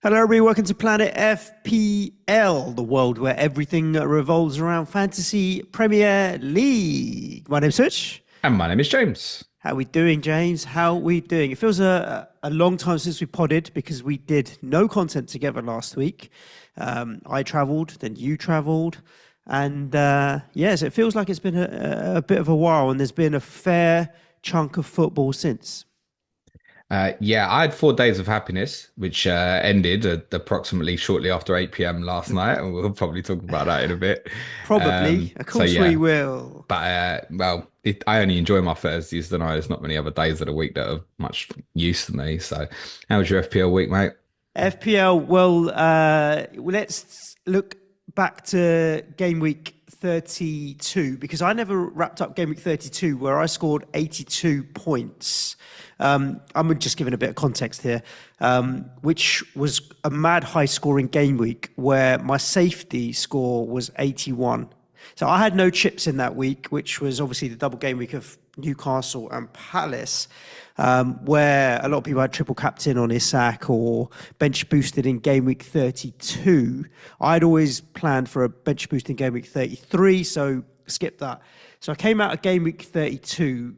Hello, everybody. Welcome to Planet FPL, the world where everything revolves around Fantasy Premier League. My name's Suj. And my name is James. How we doing, James? How we doing? It feels a long time since we podded because we did no content together last week. I travelled, then you travelled. And yes, it feels like it's been a bit of a while and there's been a fair chunk of football since. I had 4 days of happiness, which ended approximately shortly after 8 p.m. last night, and we'll probably talk about that in a bit. Probably. Of So course yeah, we will. but I only enjoy my Thursdays tonight. There's not many other days of the week that are much use to me. So, how was your FPL week, mate? FPL, well, let's look back to game week 32 because I never wrapped up game week 32 where I scored 82 points. I'm just giving a bit of context here, which was a mad high scoring game week where my safety score was 81. So I had no chips in that week, which was obviously the double game week of Newcastle and Palace, where a lot of people had triple captain on Isak or bench boosted in game week 32. I'd always planned for a bench boost in game week 33, so skip that. So I came out of game week 32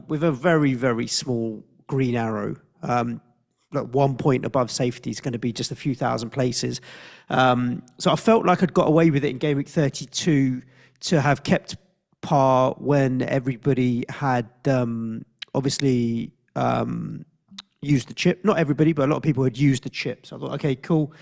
with a very, very small green arrow. Like 1 point above safety is going to be just a few thousand places. So I felt like I'd got away with it in game week 32 to have kept par when everybody had obviously used the chip. Not everybody, but a lot of people had used the chip. So I thought, okay, cool.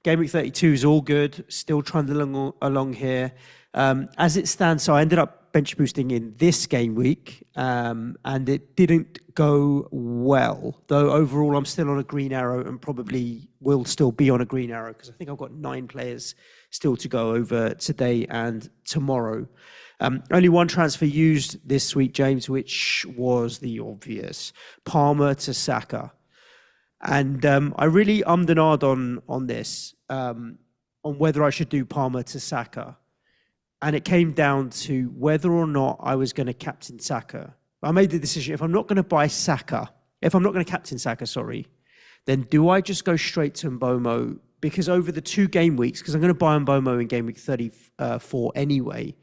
Game week 32 is all good. Still trundling along here. As it stands, so I ended up bench boosting in this game week, and it didn't go well. Though overall, I'm still on a green arrow and probably will still be on a green arrow because I think I've got 9 players still to go over today and tomorrow. Only one transfer used this week, James, which was the obvious Palmer to Saka. And I really ummed and ahed on this, on whether I should do Palmer to Saka. And it came down to whether or not I was going to captain Saka. I made the decision, if I'm not going to buy Saka, if I'm not going to captain Saka, then do I just go straight to Mbomo? Because over the 2 game weeks, because I'm going to buy Mbomo in game week 34 anyway,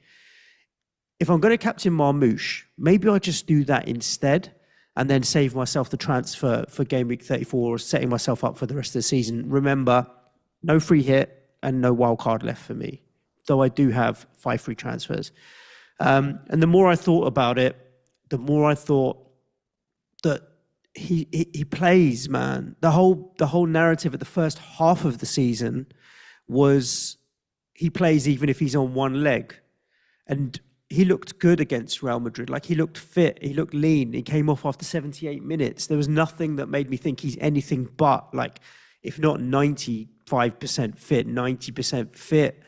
if I'm going to captain Marmoush, maybe I'll just do that instead and then save myself the transfer for game week 34, setting myself up for the rest of the season. Remember, no free hit and no wild card left for me, though I do have 5 free transfers. And the more I thought about it, the more I thought that he plays, man. The whole narrative at the first half of the season was he plays even if he's on one leg. And he looked good against Real Madrid. Like, he looked fit, he looked lean. He came off after 78 minutes. There was nothing that made me think he's anything but, like, if not 95% fit, 90% fit.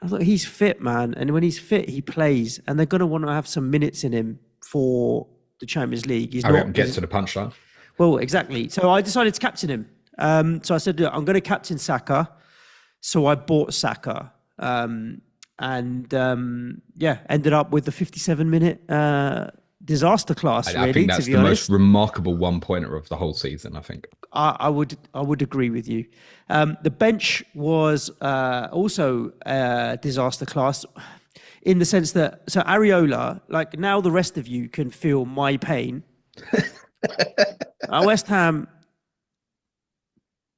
I thought, he's fit, man. And when he's fit, he plays. And they're going to want to have some minutes in him for the Champions League. Hurry up and get to the punchline. Well, exactly. So I decided to captain him. So I said, look, I'm going to captain Saka. So I bought Saka. Ended up with the 57-minute disaster class, I think that's the most remarkable one-pointer of the whole season, I think. I would agree with you. The bench was also a disaster class in the sense that, so Areola, like, now the rest of you can feel my pain. West Ham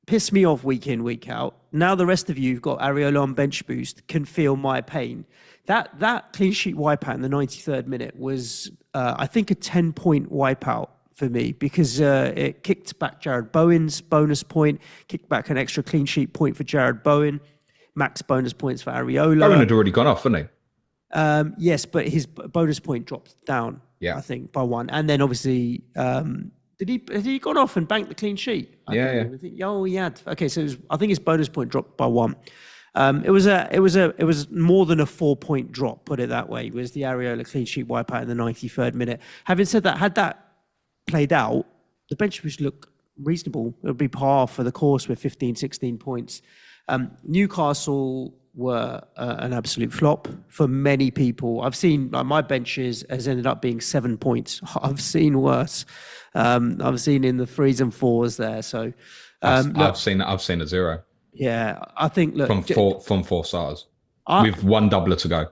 pissed me off week in, week out. Now the rest of you who've got Areola on bench boost can feel my pain. That clean sheet wipeout in the 93rd minute was, I think, a 10-point wipeout for me because it kicked back Jared Bowen's bonus point, kicked back an extra clean sheet point for Jared Bowen, max bonus points for Areola. Bowen had already gone off, hadn't he? Yes, but his bonus point dropped down, I think, by 1. And then obviously... Had he gone off and banked the clean sheet? I think, oh, he had. Okay, so I think his bonus point dropped by 1. It was more than a 4-point drop. Put it that way. It was the Areola clean sheet wipeout in the 93rd minute. Having said that, had that played out, the bench would look reasonable. It would be par for the course with 15, 16 points. Newcastle were an absolute flop for many people. I've seen, like, my benches has ended up being 7 points. I've seen worse. I've seen in the 3s and 4s there. So Look, I've seen a zero yeah, I think from look, four stars I with one doubler to go.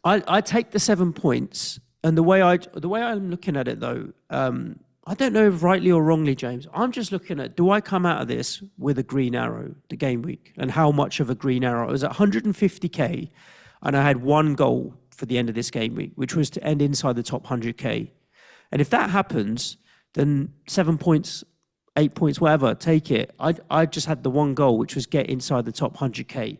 I take the 7 points, and the way I'm looking at it though, I don't know if rightly or wrongly, James. I'm just looking at, do I come out of this with a green arrow, the game week, and how much of a green arrow? I was at 150k, and I had one goal for the end of this game week, which was to end inside the top 100k. And if that happens, then 7 points, 8 points, whatever, take it. I just had the one goal, which was get inside the top 100k.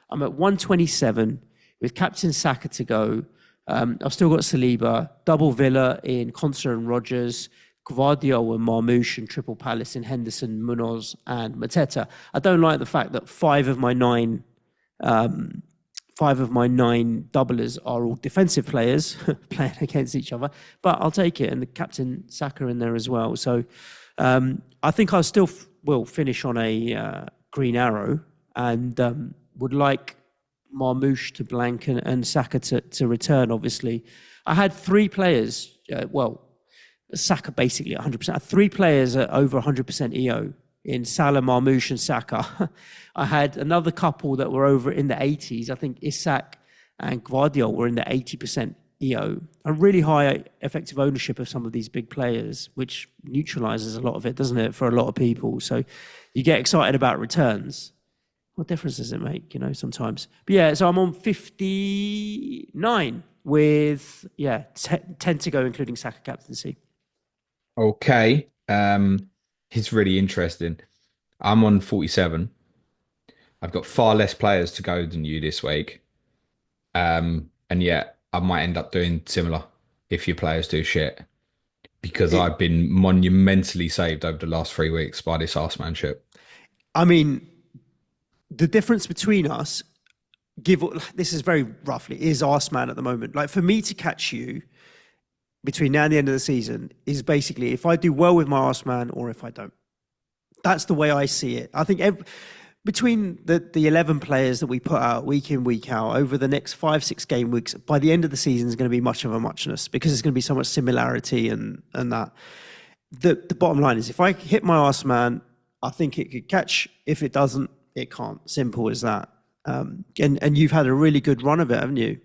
I'm at 127 with Captain Saka to go. I've still got Saliba, double Villa in Conser and Rogers, Gvardiol and Marmoush, and triple Palace in Henderson, Munoz and Mateta. I don't like the fact that five of my nine doublers are all defensive players playing against each other, but I'll take it. And the Captain Saka in there as well. So I think I still will finish on a green arrow, and would like Marmoush to blank and Saka to return, obviously. I had three players, Saka basically at 100%. I had three players at over 100% EO in Salah, Marmoush and Saka. I had another couple that were over in the 80s. I think Isak and Gvardiol were in the 80% EO. A really high effective ownership of some of these big players, which neutralizes a lot of it, doesn't it, for a lot of people? So you get excited about returns. What difference does it make, sometimes? But yeah, so I'm on 59 with, 10 to go, including Saka captaincy. Okay. It's really interesting. I'm on 47. I've got far less players to go than you this week. And yet I might end up doing similar if your players do shit. Because It, I've been monumentally saved over the last 3 weeks by this arsemanship. I mean, the difference between us, this is very roughly, is Arseman at the moment. Like, for me to catch you between now and the end of the season is basically if I do well with my Arseman or if I don't. That's the way I see it. I think between the 11 players that we put out week in, week out over the next 5-6 game weeks, by the end of the season is going to be much of a muchness because there's going to be so much similarity and that. The bottom line is if I hit my Arseman, I think it could catch. If it doesn't, it can't. Simple as that. And you've had a really good run of it, haven't you?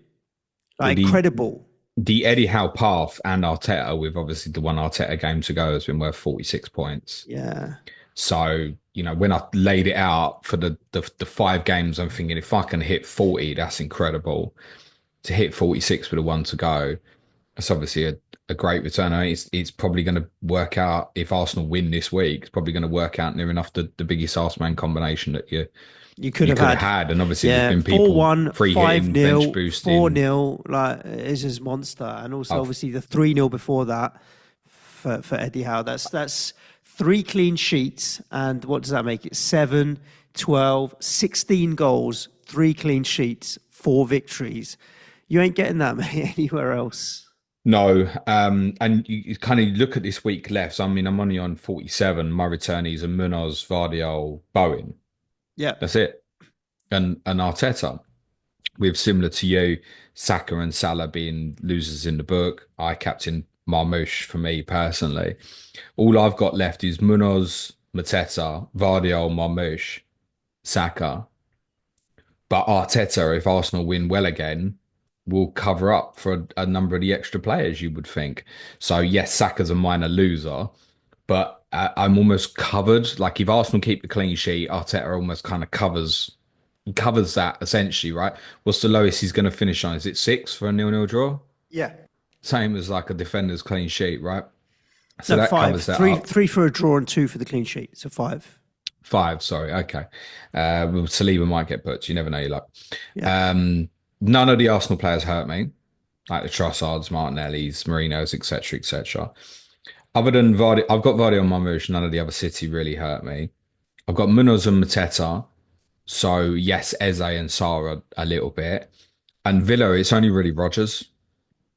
Like, incredible. The Eddie Howe path and Arteta, with obviously the one Arteta game to go, has been worth 46 points. Yeah. So, when I laid it out for the 5 games, I'm thinking if I can hit 40, that's incredible. To hit 46 with a one to go, that's obviously a great return. I mean, it's probably going to work out, if Arsenal win this week, it's probably going to work out near enough the biggest Arsenal combination that you could have had. And obviously there's been people 4-1, free hitting, 5-0, bench boosting. 4-0, like, it's just monster. And also obviously the 3-0 before that for Eddie Howe. That's 3 clean sheets. And what does that make it? 7, 12, 16 goals, 3 clean sheets, 4 victories. You ain't getting that many anywhere else. No, and you kind of look at this week left. So, I mean, I'm only on 47. My returnees are Munoz, Vardiol, Bowen. Yeah. That's it. And Arteta, with, similar to you, Saka and Salah being losers in the book. I captain Marmoush for me personally. All I've got left is Munoz, Mateta, Vardiol, Marmoush, Saka. But Arteta, if Arsenal win well again, will cover up for a number of the extra players, you would think. So yes, Saka's a minor loser, but I'm almost covered. Like, if Arsenal keep the clean sheet, Arteta almost kind of covers that essentially, right? What's the lowest he's going to finish on? Is it 6 for a 0-0 draw? Yeah. Same as like a defender's clean sheet, right? So No, that 5. covers that Three, up. 3 for a draw and 2 for the clean sheet. So 5. 5, sorry. Okay. Well, Saliba might get put. You never know your luck. Yeah. None of the Arsenal players hurt me, like the Trossards, Martinellis, Marinos, etc., etc. Other than Vardy, I've got Vardy on my move. None of the other City really hurt me. I've got Munoz and Mateta. So yes, Eze and Sarah a little bit. And Villa, it's only really Rodgers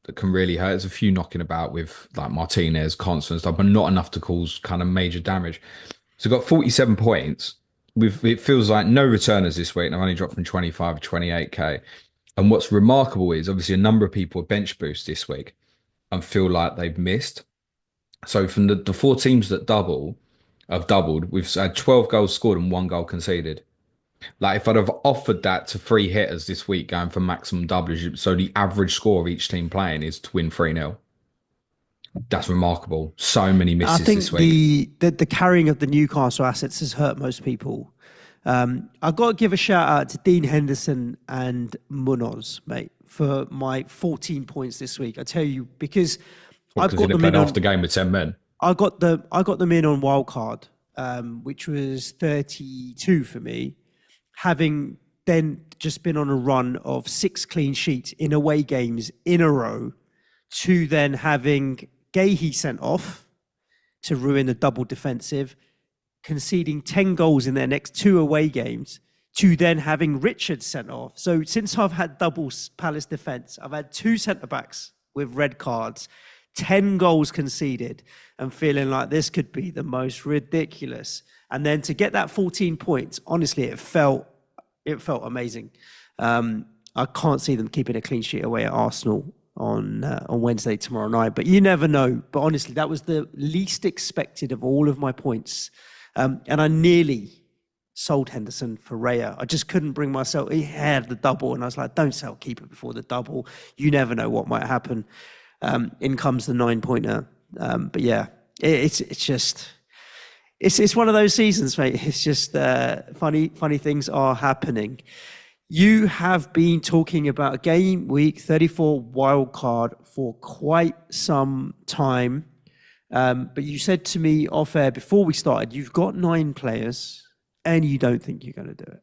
that can really hurt. There's a few knocking about with like Martinez, Constance, and stuff, but not enough to cause kind of major damage. So I've got 47 points. It feels like no returners this week, and I've only dropped from 25 to 28k. And what's remarkable is obviously a number of people bench boost this week and feel like they've missed. So from the 4 teams that double, I've doubled. We've had 12 goals scored and 1 goal conceded. Like if I'd have offered that to 3 hitters this week going for maximum doubles, so the average score of each team playing is to win 3-0. That's remarkable. So many I misses this think week. the carrying of the Newcastle assets has hurt most people. I've got to give a shout out to Dean Henderson and Munoz, mate, for my 14 points this week. I tell you, because I've Because got you'd have them played in half on the game with 10 men. I got them in on wildcard, which was 32 for me, having then just been on a run of 6 clean sheets in away games in a row, to then having Gahey sent off to ruin the double defensive, conceding 10 goals in their next 2 away games, to then having Richard sent off. So since I've had double Palace defence, I've had 2 centre-backs with red cards, 10 goals conceded, and feeling like this could be the most ridiculous. And then to get that 14 points, honestly, it felt amazing. I can't see them keeping a clean sheet away at Arsenal on Wednesday tomorrow night, but you never know. But honestly, that was the least expected of all of my points. And I nearly sold Henderson for Raya. I just couldn't bring myself. He had the double, and I was like, don't sell keeper before the double. You never know what might happen. In comes the 9-pointer. But yeah, it's just... It's one of those seasons, mate. It's just funny things are happening. You have been talking about game week 34 wildcard for quite some time. But you said to me off air before we started, you've got 9 players and you don't think you're going to do it.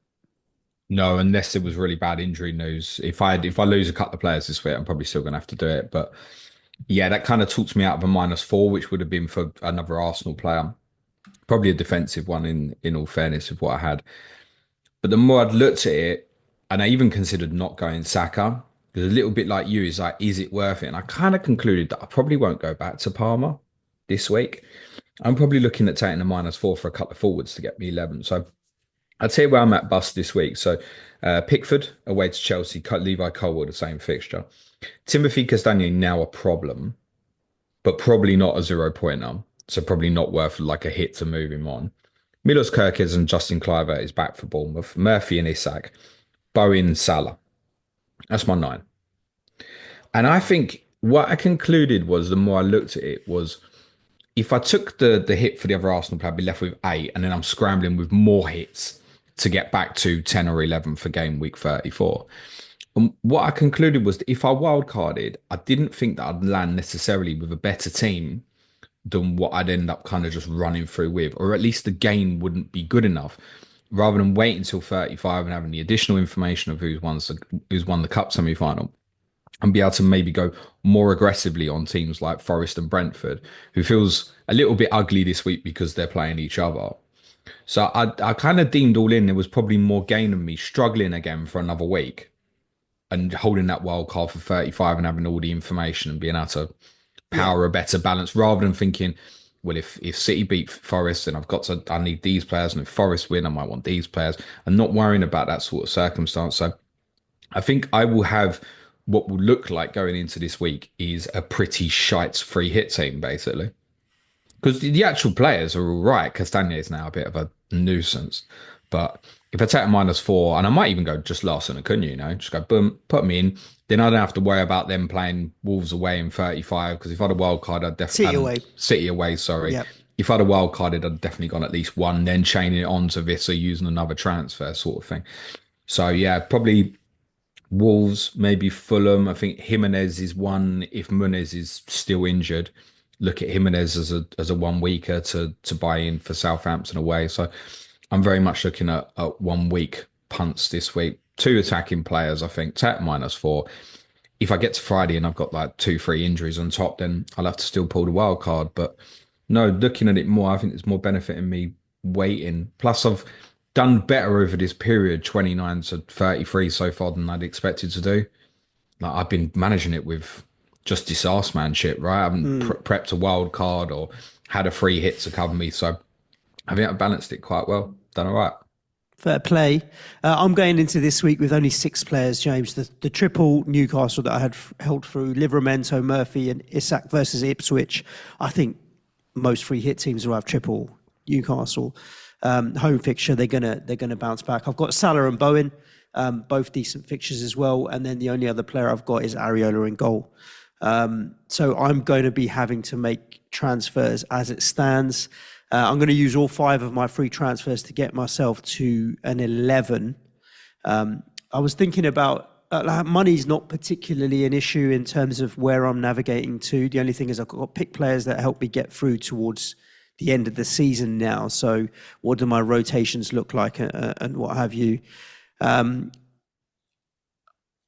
No, unless it was really bad injury news. If I lose a couple of players this week, I'm probably still going to have to do it. But yeah, that kind of talks me out of a -4, which would have been for another Arsenal player. Probably a defensive one in all fairness of what I had. But the more I'd looked at it, and I even considered not going Saka, because a little bit like you is like, is it worth it? And I kind of concluded that I probably won't go back to Palmer this week. I'm probably looking at taking a -4 for a couple of forwards to get me 11. So I'd say where I'm at bust this week. So Pickford away to Chelsea, Levi Colwill, the same fixture. Timothy Castagne now a problem, but probably not a 0-pointer. So probably not worth like a hit to move him on. Milos Kerkez and Justin Kluivert is back for Bournemouth. Murphy and Isak. Bowen, Salah. That's my 9. And I think what I concluded was, the more I looked at it, was if I took the hit for the other Arsenal player, I'd be left with 8, and then I'm scrambling with more hits to get back to 10 or 11 for game week 34. And what I concluded was that if I wildcarded, I didn't think that I'd land necessarily with a better team than what I'd end up kind of just running through with, or at least the game wouldn't be good enough, rather than wait until 35 and having the additional information of who's won the cup semi-final, and be able to maybe go more aggressively on teams like Forest and Brentford, who feels a little bit ugly this week because they're playing each other. So I kind of deemed all in, there was probably more gain in me struggling again for another week and holding that wild card for 35 and having all the information and being able to power a better balance, rather than thinking, well, if City beat Forest, then I need these players, and if Forest win, I might want these players, and not worrying about that sort of circumstance. So I think I will have what will look like going into this week is a pretty shite free hit team, basically. Because the actual players are all right. Castagne is now a bit of a nuisance. But if I take a -4, and I might even go just Larson and Cunha, just go boom, put me in. Then I don't have to worry about them playing Wolves away in 35. Because if I had a wild card, I'd definitely City away. Sorry, Yep. If I had a wild carded, I'd definitely gone at least one, then chaining it on to Vissa using another transfer sort of thing. So yeah, probably Wolves, maybe Fulham. I think Jimenez is one if Muniz is still injured. Look at Jimenez as a 1 weeker to buy in for Southampton away. So I'm very much looking at 1 week punts this week. 2 attacking players, I think. Take -4. If I get to Friday and I've got like 2-3 injuries on top, then I'll have to still pull the wild card. But no, looking at it more, I think it's more benefiting me waiting. Plus, I've done better over this period, 29 to 33 so far, than I'd expected to do. Like, I've been managing it with just this arsemanship, right? I haven't prepped a wild card or had a free hit to cover me. So I think I balanced it quite well. Done all right. Fair play. I'm going into this week with only 6 players, James. The triple Newcastle that I had held through, Livramento, Murphy and Isak versus Ipswich. I think most free hit teams will have triple Newcastle. Home fixture, they're gonna bounce back. I've got Salah and Bowen, both decent fixtures as well. And then the only other player I've got is Areola in goal. So I'm going to be having to make transfers as it stands. I'm going to use all 5 of my free transfers to get myself to an 11. I was thinking about money's not particularly an issue in terms of where I'm navigating to. The only thing is I've got pick players that help me get through towards the end of the season now. So what do my rotations look like and what have you?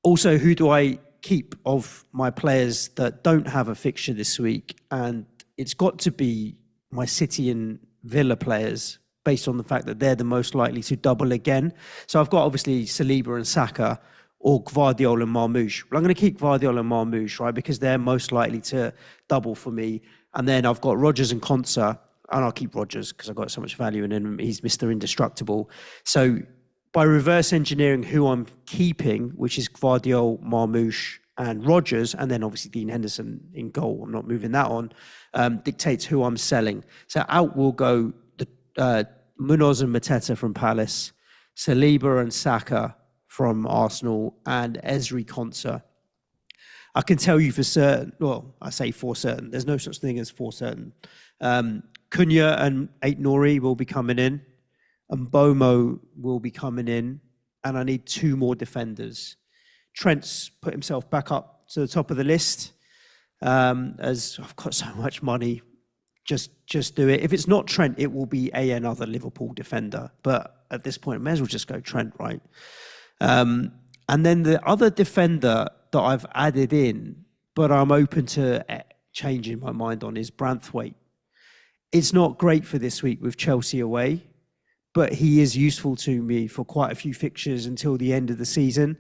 Also, who do I keep of my players that don't have a fixture this week? And it's got to be my City and Villa players, based on the fact that they're the most likely to double again. So I've got obviously Saliba and Saka, or Gvardiol and Marmoush. Well, I'm going to keep Gvardiol and Marmoush, right, because they're most likely to double for me. And then I've got Rodgers and Konsa, and I'll keep Rodgers because I've got so much value in him. He's Mr. Indestructible. So by reverse engineering who I'm keeping, which is Gvardiol, Marmoush, and Rodgers, and then obviously Dean Henderson in goal, I'm not moving that on, dictates who I'm selling. So out will go the Munoz and Mateta from Palace, Saliba and Saka from Arsenal, and Ezri Konsa. I can tell you for certain, well, I say for certain, there's no such thing as for certain. Cunha and Aït-Nouri will be coming in, and Bomo will be coming in, and I need 2 more defenders. Trent's put himself back up to the top of the list. As I've got so much money, just do it. If it's not Trent, it will be another Liverpool defender. But at this point, I may as well just go Trent, right? And then the other defender that I've added in, but I'm open to changing my mind on, is Branthwaite. It's not great for this week with Chelsea away, but he is useful to me for quite a few fixtures until the end of the season.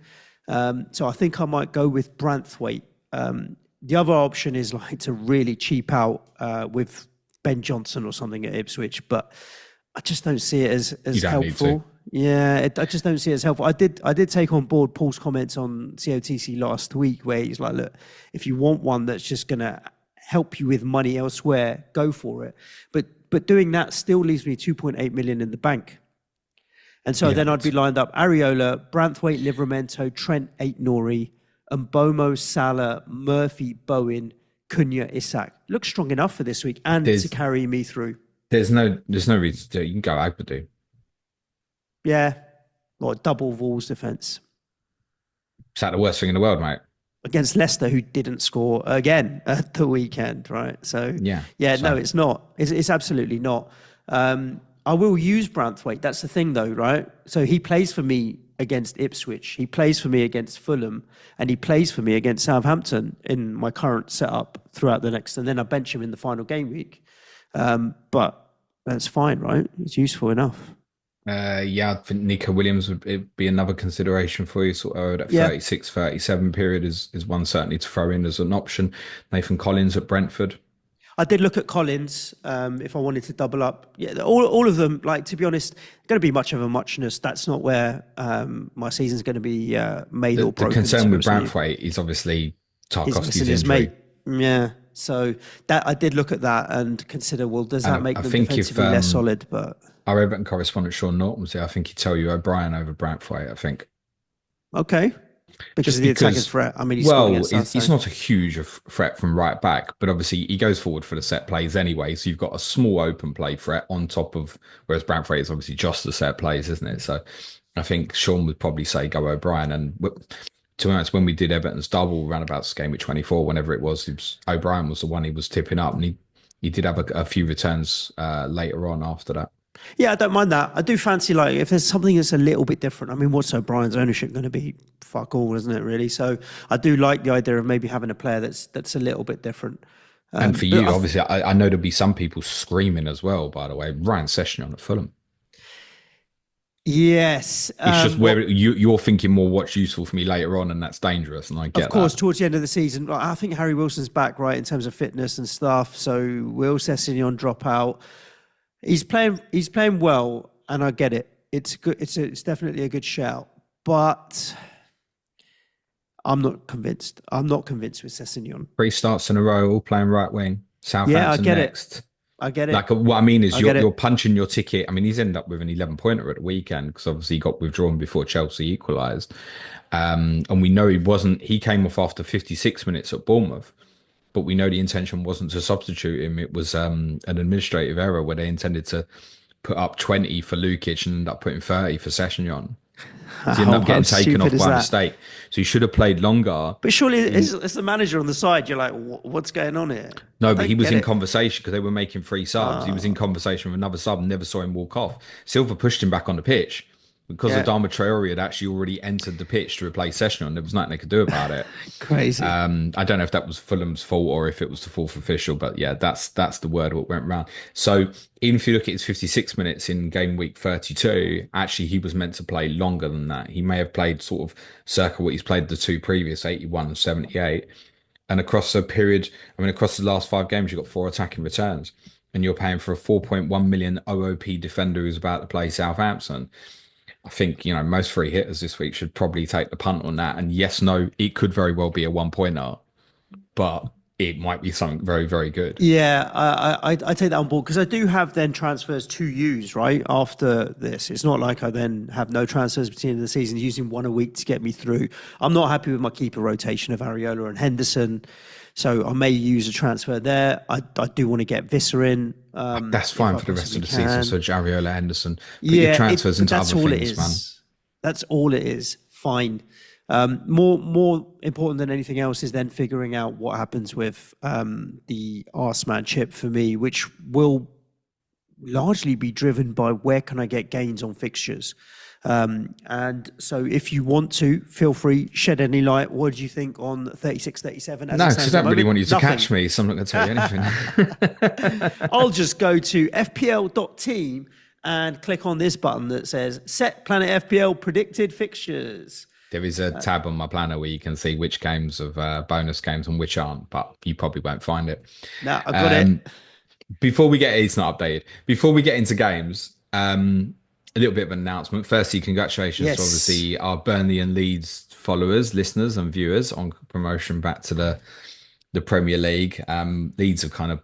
So I think I might go with Branthwaite. The other option is like to really cheap out with Ben Johnson or something at Ipswich, but I just don't see it as helpful. Yeah, I just don't see it as helpful. I did take on board Paul's comments on COTC last week, where he's like, look, if you want one that's just going to help you with money elsewhere, go for it. But doing that still leaves me 2.8 million in the bank. And so then I'd be lined up Areola, Branthwaite, Livramento, Trent, Aït-Nouri, and Bomo, Salah, Murphy, Bowen, Cunha, Isak. Looks strong enough for this week and to carry me through. There's no reason to do it. You can go Agbadu. Yeah. Or double Wolves defence. Is that the worst thing in the world, mate? Against Leicester, who didn't score again at the weekend, right? So, no, it's not. It's absolutely not. I will use Branthwaite. That's the thing, though, right? So he plays for me against Ipswich. He plays for me against Fulham. And he plays for me against Southampton in my current setup throughout the next. And then I bench him in the final game week. But that's fine, right? It's useful enough. I think Nico Williams would be another consideration for you. Sort of that 36, 37 period is one certainly to throw in as an option. Nathan Collins at Brentford. I did look at Collins if I wanted to double up. Yeah, all of them, like, to be honest, going to be much of a muchness. That's not where my season's going to be made or broken. The concern with Branthwaite is obviously Tarkowski's injury. Mate. Yeah, so that I did look at that and consider, well, does that make them defensively less solid? But our Everton correspondent Sean Norton was there. I think he'd tell you O'Brien over Branthwaite, I think. Okay. Because of the attacking threat. I mean, he's not a huge threat from right back, but obviously he goes forward for the set plays anyway. So you've got a small open play threat on top of, whereas Branthwaite is obviously just the set plays, isn't it? So I think Sean would probably say go O'Brien. And to be honest, when we did Everton's double around about game week 24, whenever it was, O'Brien was the one he was tipping up, and he did have a few returns later on after that. Yeah, I don't mind that. I do fancy, like, if there's something that's a little bit different. I mean, what's O'Brien's ownership going to be? Fuck all, isn't it, really? So I do like the idea of maybe having a player that's a little bit different. And for you, obviously, I know there'll be some people screaming as well, by the way. Ryan Sessegnon at Fulham. Yes. It's just where you're thinking more what's useful for me later on, and that's dangerous, and I get that. Of course, towards the end of the season, I think Harry Wilson's back, right, in terms of fitness and stuff. So will Sessegnon drop out? He's playing well, and I get it. It's good. It's definitely a good shout, but I'm not convinced. I'm not convinced with Sessegnon. 3 starts in a row, all playing right wing. Southampton I get next. I get Like it. what I mean is I get you're it. punching your ticket. I mean, he's ended up with an 11 pointer at the weekend because obviously he got withdrawn before Chelsea equalised. And we know he came off after 56 minutes at Bournemouth, but we know the intention wasn't to substitute him. It was an administrative error where they intended to put up 20 for Lukic and ended up putting 30 for Sessegnon. So he ended up How getting taken stupid off is by that? mistake. So he should have played longer. But surely, In as the manager on the side, you're like, what's going on here? I No, but he don't was get in it. conversation because they were making free subs. He was in Uh, conversation with another sub and never saw him walk off. Silva pushed him back on the pitch because yeah, Adama Traore had actually already entered the pitch to replace Sessegnon. There was nothing they could do about it. crazy. I don't know if that was Fulham's fault or if it was the fourth official, but yeah, that's the word what went around. So even if you look at his 56 minutes in game week 32, actually he was meant to play longer than that. He may have played sort of circa what he's played the two previous 81 and 78. And across the period, I mean, across the last five games, you've got four attacking returns, and you're paying for a 4.1 million OOP defender who's about to play Southampton. I think, most free hitters this week should probably take the punt on that. And yes, no, it could very well be a 1 pointer, but it might be something very, very good. Yeah, I take that on board because I do have then transfers to use right after this. It's not like I then have no transfers between the end of the season, using one a week to get me through. I'm not happy with my keeper rotation of Areola and Henderson, so I may use a transfer there. I do want to get Visser in. That's If fine I for the rest possibly of the season. can. So Ariola Henderson, put your Yeah, transfers but into that's other all it things, man. is. That's all it is. Fine. More important than anything else is then figuring out what happens with the Arseman chip for me, which will largely be driven by where can I get gains on fixtures. And so if you want to, feel free, shed any light. What do you think on 36-37 as No, it because stands I at the don't really moment? want you to Nothing. catch me, so I'm not going to tell you anything. I'll just go to fpl.team and click on this button that says Set Planet FPL Predicted Fixtures. There is a tab on my planner where you can see which games of bonus games and which aren't, but you probably won't find it. Now, I got Um, it. Before we get it's not updated. Before we get into games, a little bit of an announcement. Firstly, congratulations to Yes. obviously our Burnley and Leeds followers, listeners, and viewers on promotion back to the Premier League. Leeds have kind of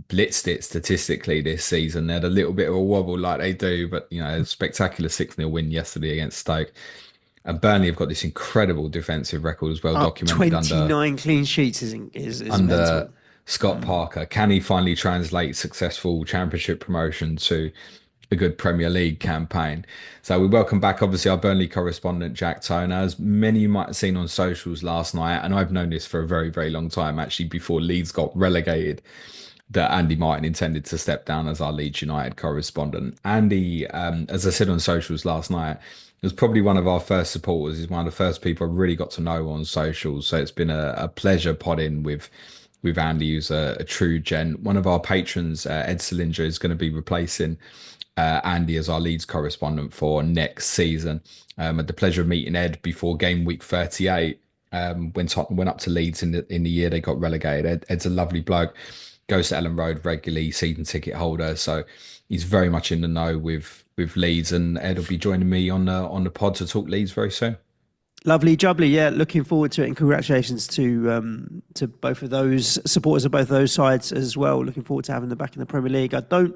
blitzed it statistically this season. They had a little bit of a wobble like they do, but a spectacular 6-0 win yesterday against Stoke. And Burnley have got this incredible defensive record as well, Up documented under 29 clean sheets is under mental. Scott Parker. Can he finally translate successful championship promotion to a good Premier League campaign? So we welcome back, obviously, our Burnley correspondent, Jack Toner. As many you might have seen on socials last night, and I've known this for a very, very long time, actually, before Leeds got relegated, that Andy Martin intended to step down as our Leeds United correspondent. Andy, as I said on socials last night, was probably one of our first supporters. He's one of the first people I really got to know on socials. So it's been a pleasure podding with Andy, who's a true gent. One of our patrons, Ed Salinger, is going to be replacing Andy as our Leeds correspondent for next season. I had the pleasure of meeting Ed before game week 38 when Tottenham went up to Leeds in the year they got relegated. Ed's a lovely bloke, goes to Ellen Road regularly, season ticket holder, so he's very much in the know with Leeds. And Ed will be joining me on the pod to talk Leeds very soon. Lovely jubbly, yeah. Looking forward to it, and congratulations to both of those supporters of both those sides as well. Looking forward to having them back in the Premier League. I don't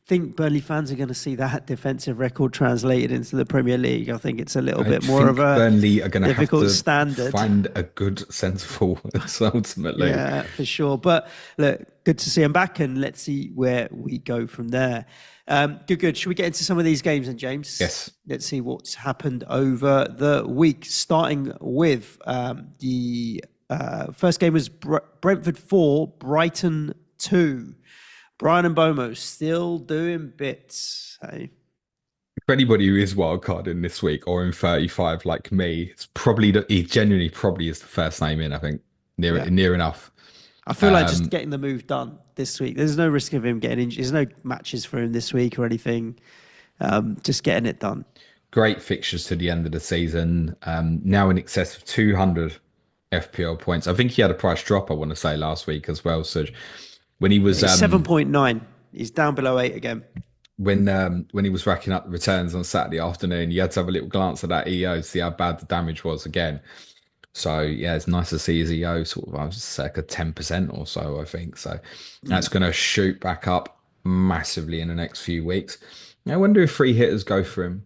think Burnley fans are going to see that defensive record translated into the Premier League. I think it's a little I bit more of think a Burnley are going to have difficult to standard. find a good centre forwards ultimately. Yeah, for sure. But look, good to see him back, and let's see where we go from there. Good. Should we get into some of these games then, James? Yes. Let's see what's happened over the week, starting with the first game was Brentford 4, Brighton 2. Brian and Bomo still doing bits. Hey? For anybody who is wildcarding this week or in 35 like me, it's probably he genuinely probably is the first name in, I think. Yeah. Near enough. I feel like just getting the move done this week. There's no risk of him getting injured. There's no matches for him this week or anything. Just getting it done. Great fixtures to the end of the season. Now in excess of 200 FPL points. I think he had a price drop, I want to say, last week as well, Suj. When he was It's 7.9. He's down below 8 again. when he was racking up the returns on Saturday afternoon, you had to have a little glance at that EO to see how bad the damage was again. So yeah, it's nice to see his EO sort of, I was circa 10% or so, I think. So that's going to shoot back up massively in the next few weeks. I wonder if free hitters go for him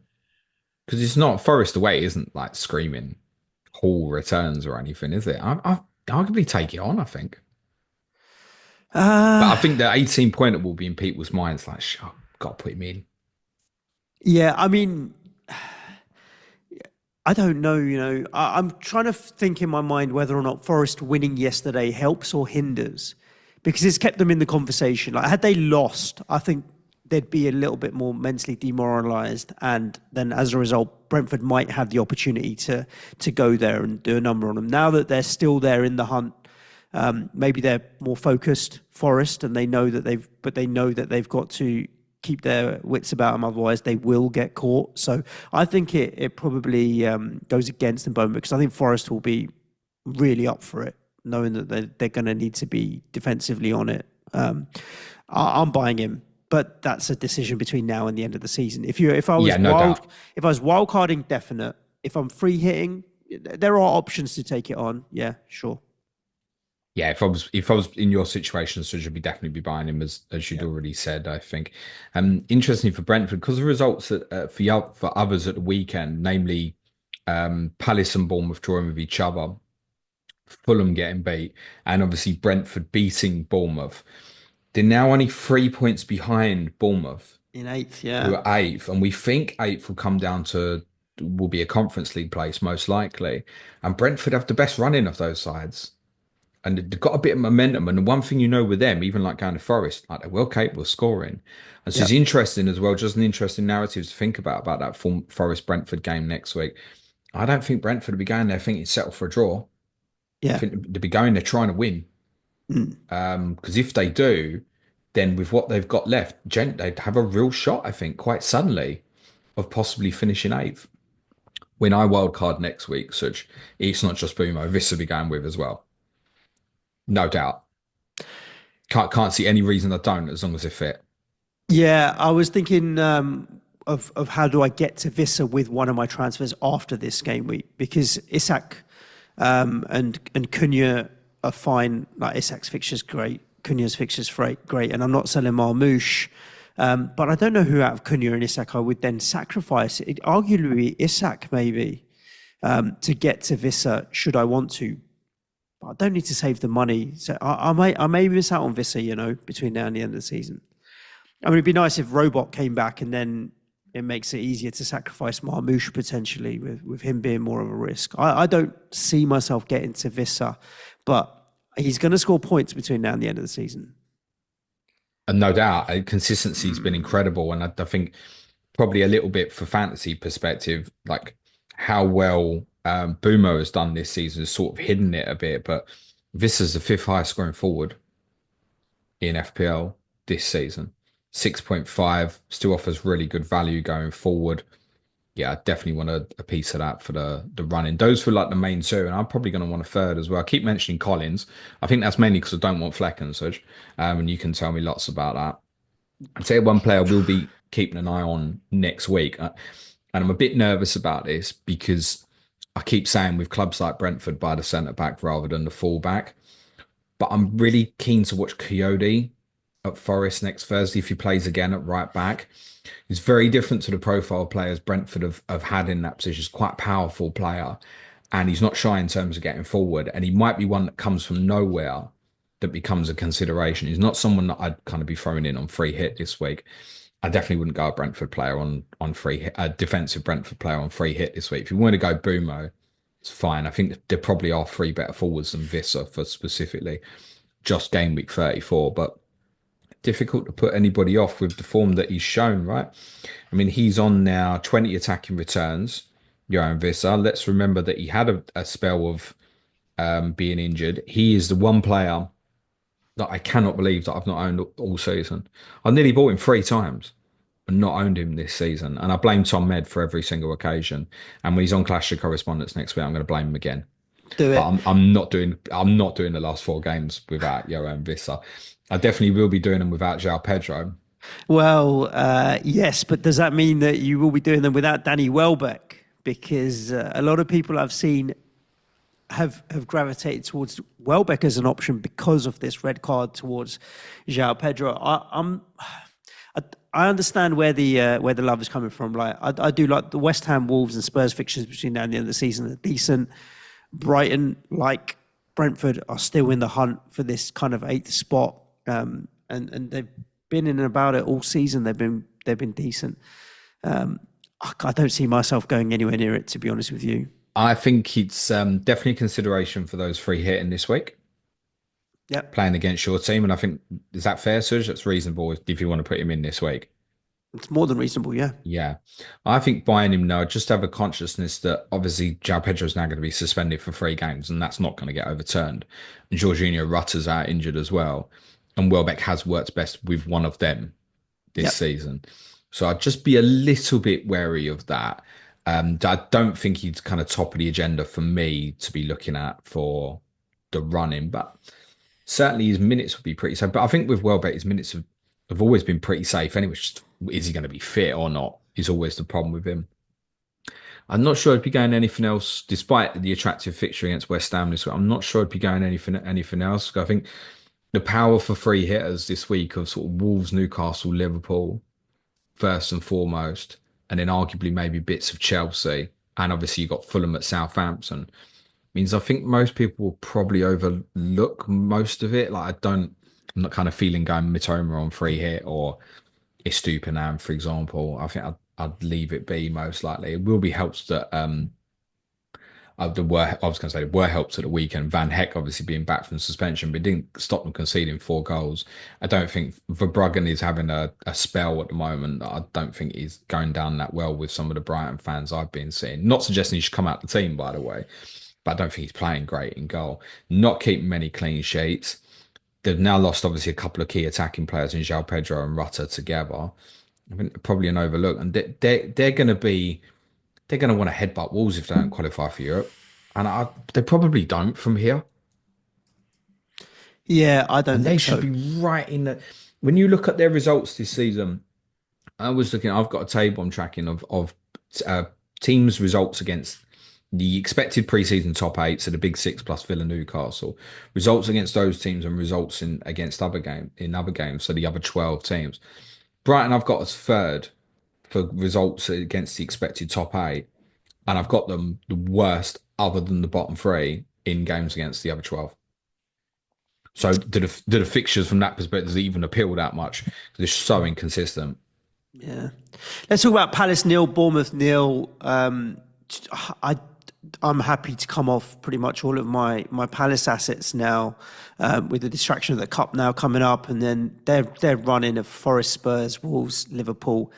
because it's not Forest away, isn't like screaming Hall returns or anything, is it? I arguably take it on, I think. But I Uh, think the 18 pointer will be in people's minds like, oh, got to put him in. yeah, I mean, I don't know. I'm trying to think in my mind whether or not Forest winning yesterday helps or hinders, because it's kept them in the conversation. Like, had they lost, I think they'd be a little bit more mentally demoralised, and then as a result, Brentford might have the opportunity to go there and do a number on them. Now that they're still there in the hunt, maybe they're more focused, Forest, and they know that they've got to keep their wits about them, otherwise they will get caught. So I think it probably goes against them, Bowman, because I think Forest will be really up for it, knowing that they're going to need to be defensively on it. I'm buying him, but that's a decision between now and the end of the season. If I was Yeah, no doubt. wild carding, definite. If I'm free hitting, there are options to take it on. Yeah, sure. Yeah, if I was in your situation, so you'd be definitely be buying him as you'd Yeah. already said, I think. Interestingly for Brentford, because the results for others at the weekend, namely Palace and Bournemouth drawing with each other, Fulham getting beat, and obviously Brentford beating Bournemouth. They're now only 3 points behind Bournemouth, In eighth, who yeah. are eighth, and we think eighth will come down to will be a Conference League place most likely. And Brentford have the best running of those sides. And they've got a bit of momentum. And the one thing you know with them, even like going to Forest, like they're well capable of scoring. And so Yeah. it's interesting as well, just an interesting narrative to think about that Forest Brentford game next week. I don't think Brentford will be going there thinking it's settled for a draw. I Yeah. think they'll be going there trying to win. Mm. Because if they do, then with what they've got left, they'd have a real shot, I think, quite suddenly of possibly finishing eighth. When I wildcard next week, Such, it's not just Bumo, this will be going with as well. No doubt. Can't see any reason I don't as long as they fit. Yeah, I was thinking of how do I get to Vissa with one of my transfers after this game week, because Isak and Cunha are fine. Like, Isak's fixture's great, Cunha's fixture's great, and I'm not selling Marmoush. But I don't know who out of Cunha and Isak I would then sacrifice. It arguably Isak maybe to get to Vissa should I want to. But I don't need to save the money, so I may miss out on Vissa, between now and the end of the season. I mean, it'd be nice if Robot came back, and then it makes it easier to sacrifice Marmoush potentially with him being more of a risk. I don't see myself getting to Vissa, but he's going to score points between now and the end of the season. And no doubt, consistency's been incredible. And I think probably a little bit for fantasy perspective, like how well Bumo has done this season has sort of hidden it a bit. But this is the fifth highest scoring forward in FPL this season. 6.5 still offers really good value going forward. Yeah, I definitely want a piece of that for the running. Those for like the main two, and I'm probably going to want a third as well. I keep mentioning Collins. I think that's mainly because I don't want Fleck and such. And you can tell me lots about that. I'd say one player we'll be keeping an eye on next week. And I'm a bit nervous about this because I keep saying with clubs like Brentford buy the centre back rather than the full back. But I'm really keen to watch Coyote at Forest next Thursday if he plays again at right back. He's very different to the profile players Brentford have had in that position. He's quite a powerful player and he's not shy in terms of getting forward. And he might be one that comes from nowhere that becomes a consideration. He's not someone that I'd kind of be throwing in on free hit this week. I definitely wouldn't go a Brentford player on free hit, a defensive Brentford player on free hit this week. If you want to go Bumo, it's fine. I think there probably are three better forwards than Visser for specifically just game week 34, but difficult to put anybody off with the form that he's shown, right? I mean, he's on now 20 attacking returns, Johan Visser. Let's remember that he had a spell of being injured. He is the one player that I cannot believe that I've not owned all season. I nearly bought him 3 times and not owned him this season. And I blame Tom Med for every single occasion. And when he's on Clash of Correspondence next week, I'm going to blame him again. Do But it. I'm not doing the last 4 games without Johan Visser. I definitely will be doing them without João Pedro. Well, yes, but does that mean that you will be doing them without Danny Welbeck? Because a lot of people I've seen have gravitated towards Welbeck as an option because of this red card towards João Pedro. I, I understand where the love is coming from. Like I do like the West Ham, Wolves, and Spurs fixtures between now and the end of the season are decent. Brighton, like Brentford, are still in the hunt for this kind of eighth spot, and they've been in and about it all season. They've been decent. I don't see myself going anywhere near it, to be honest with you. I think it's definitely consideration for those three hitting this week, Yep, playing against your team. And I think, is that fair, Suj? That's reasonable if you want to put him in this week. it's more than reasonable. Yeah, Yeah. I think buying him now, just have a consciousness that obviously João Pedro is now going to be suspended for 3 games and that's not going to get overturned. And Jorginho Rutter's out injured as well. And Welbeck has worked best with one of them this yep. season. So I'd just be a little bit wary of that. I don't think he's kind of top of the agenda for me to be looking at for the running, but certainly his minutes would be pretty safe. But I think with Welbeck, his minutes have always been pretty safe anyway. Just, is he going to be fit or not? Is always the problem with him. I'm not sure I'd be going anything else, despite the attractive fixture against West Ham this week. I'm not sure I'd be going anything else. I think the power for free hitters this week of sort of Wolves, Newcastle, Liverpool, first and foremost, and then arguably maybe bits of Chelsea, and obviously you got Fulham at Southampton. Means I think most people will probably overlook most of it. I'm not kind of feeling going Mitoma on free hit or Estupiñán, for example. I think I'd leave it be most likely. It will be helped that I was going to say were helped at the weekend. Van Heck obviously being back from suspension, but didn't stop them conceding 4 goals. I don't think Verbruggen is having a spell at the moment. I don't think he's going down that well with some of the Brighton fans I've been seeing. Not suggesting he should come out the team, by the way, but I don't think he's playing great in goal. Not keeping many clean sheets. They've now lost obviously a couple of key attacking players in João Pedro and Rutter together. I think probably an overlook, and they're going to be they're going to want to headbutt Wolves if they don't qualify for Europe. And they probably don't from here. Yeah, I don't And they think should so. be right in the. When you look at their results this season, I've got a table I'm tracking of uh, teams' results against the expected preseason top eight, so the big six plus Villa, Newcastle, results against those teams and results in against other games, so the other 12 teams. Brighton, I've got as third for results against the expected top eight, and I've got them the worst other than the bottom three in games against the other 12. So do the fixtures from that perspective does it even appeal that much? They're so inconsistent. Yeah. Let's talk about Palace nil, Bournemouth nil. I I'm happy to come off pretty much all of my Palace assets now, with the distraction of the cup now coming up, and then their running of Forest, Spurs, Wolves, Liverpool.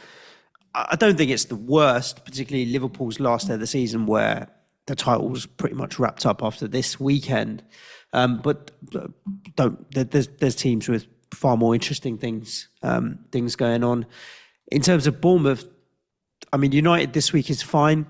I don't think it's the worst, particularly Liverpool's last day of the season, where the title was pretty much wrapped up after this weekend. But there's teams with far more interesting things going on. In terms of Bournemouth, I mean, United this week is fine.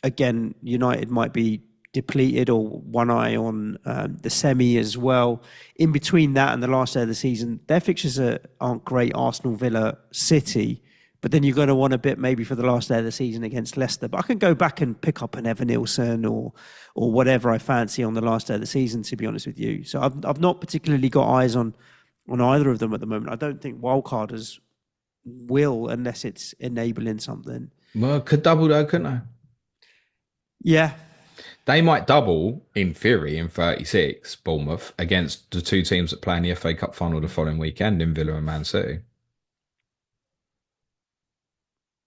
Again, United might be depleted or one eye on the semi as well. In between that and the last day of the season, their fixtures aren't great. Arsenal, Villa, City. But then you're going to want a bit maybe for the last day of the season against Leicester. But I can go back and pick up an Evan Nilsson or whatever I fancy on the last day of the season, to be honest with you. So I've not particularly got eyes on either of them at the moment. I don't think wildcarders will, unless it's enabling something. Well, could double though, couldn't they? Yeah. They might double in theory in 36, Bournemouth, against the two teams that play in the FA Cup final the following weekend in Villa and Man City.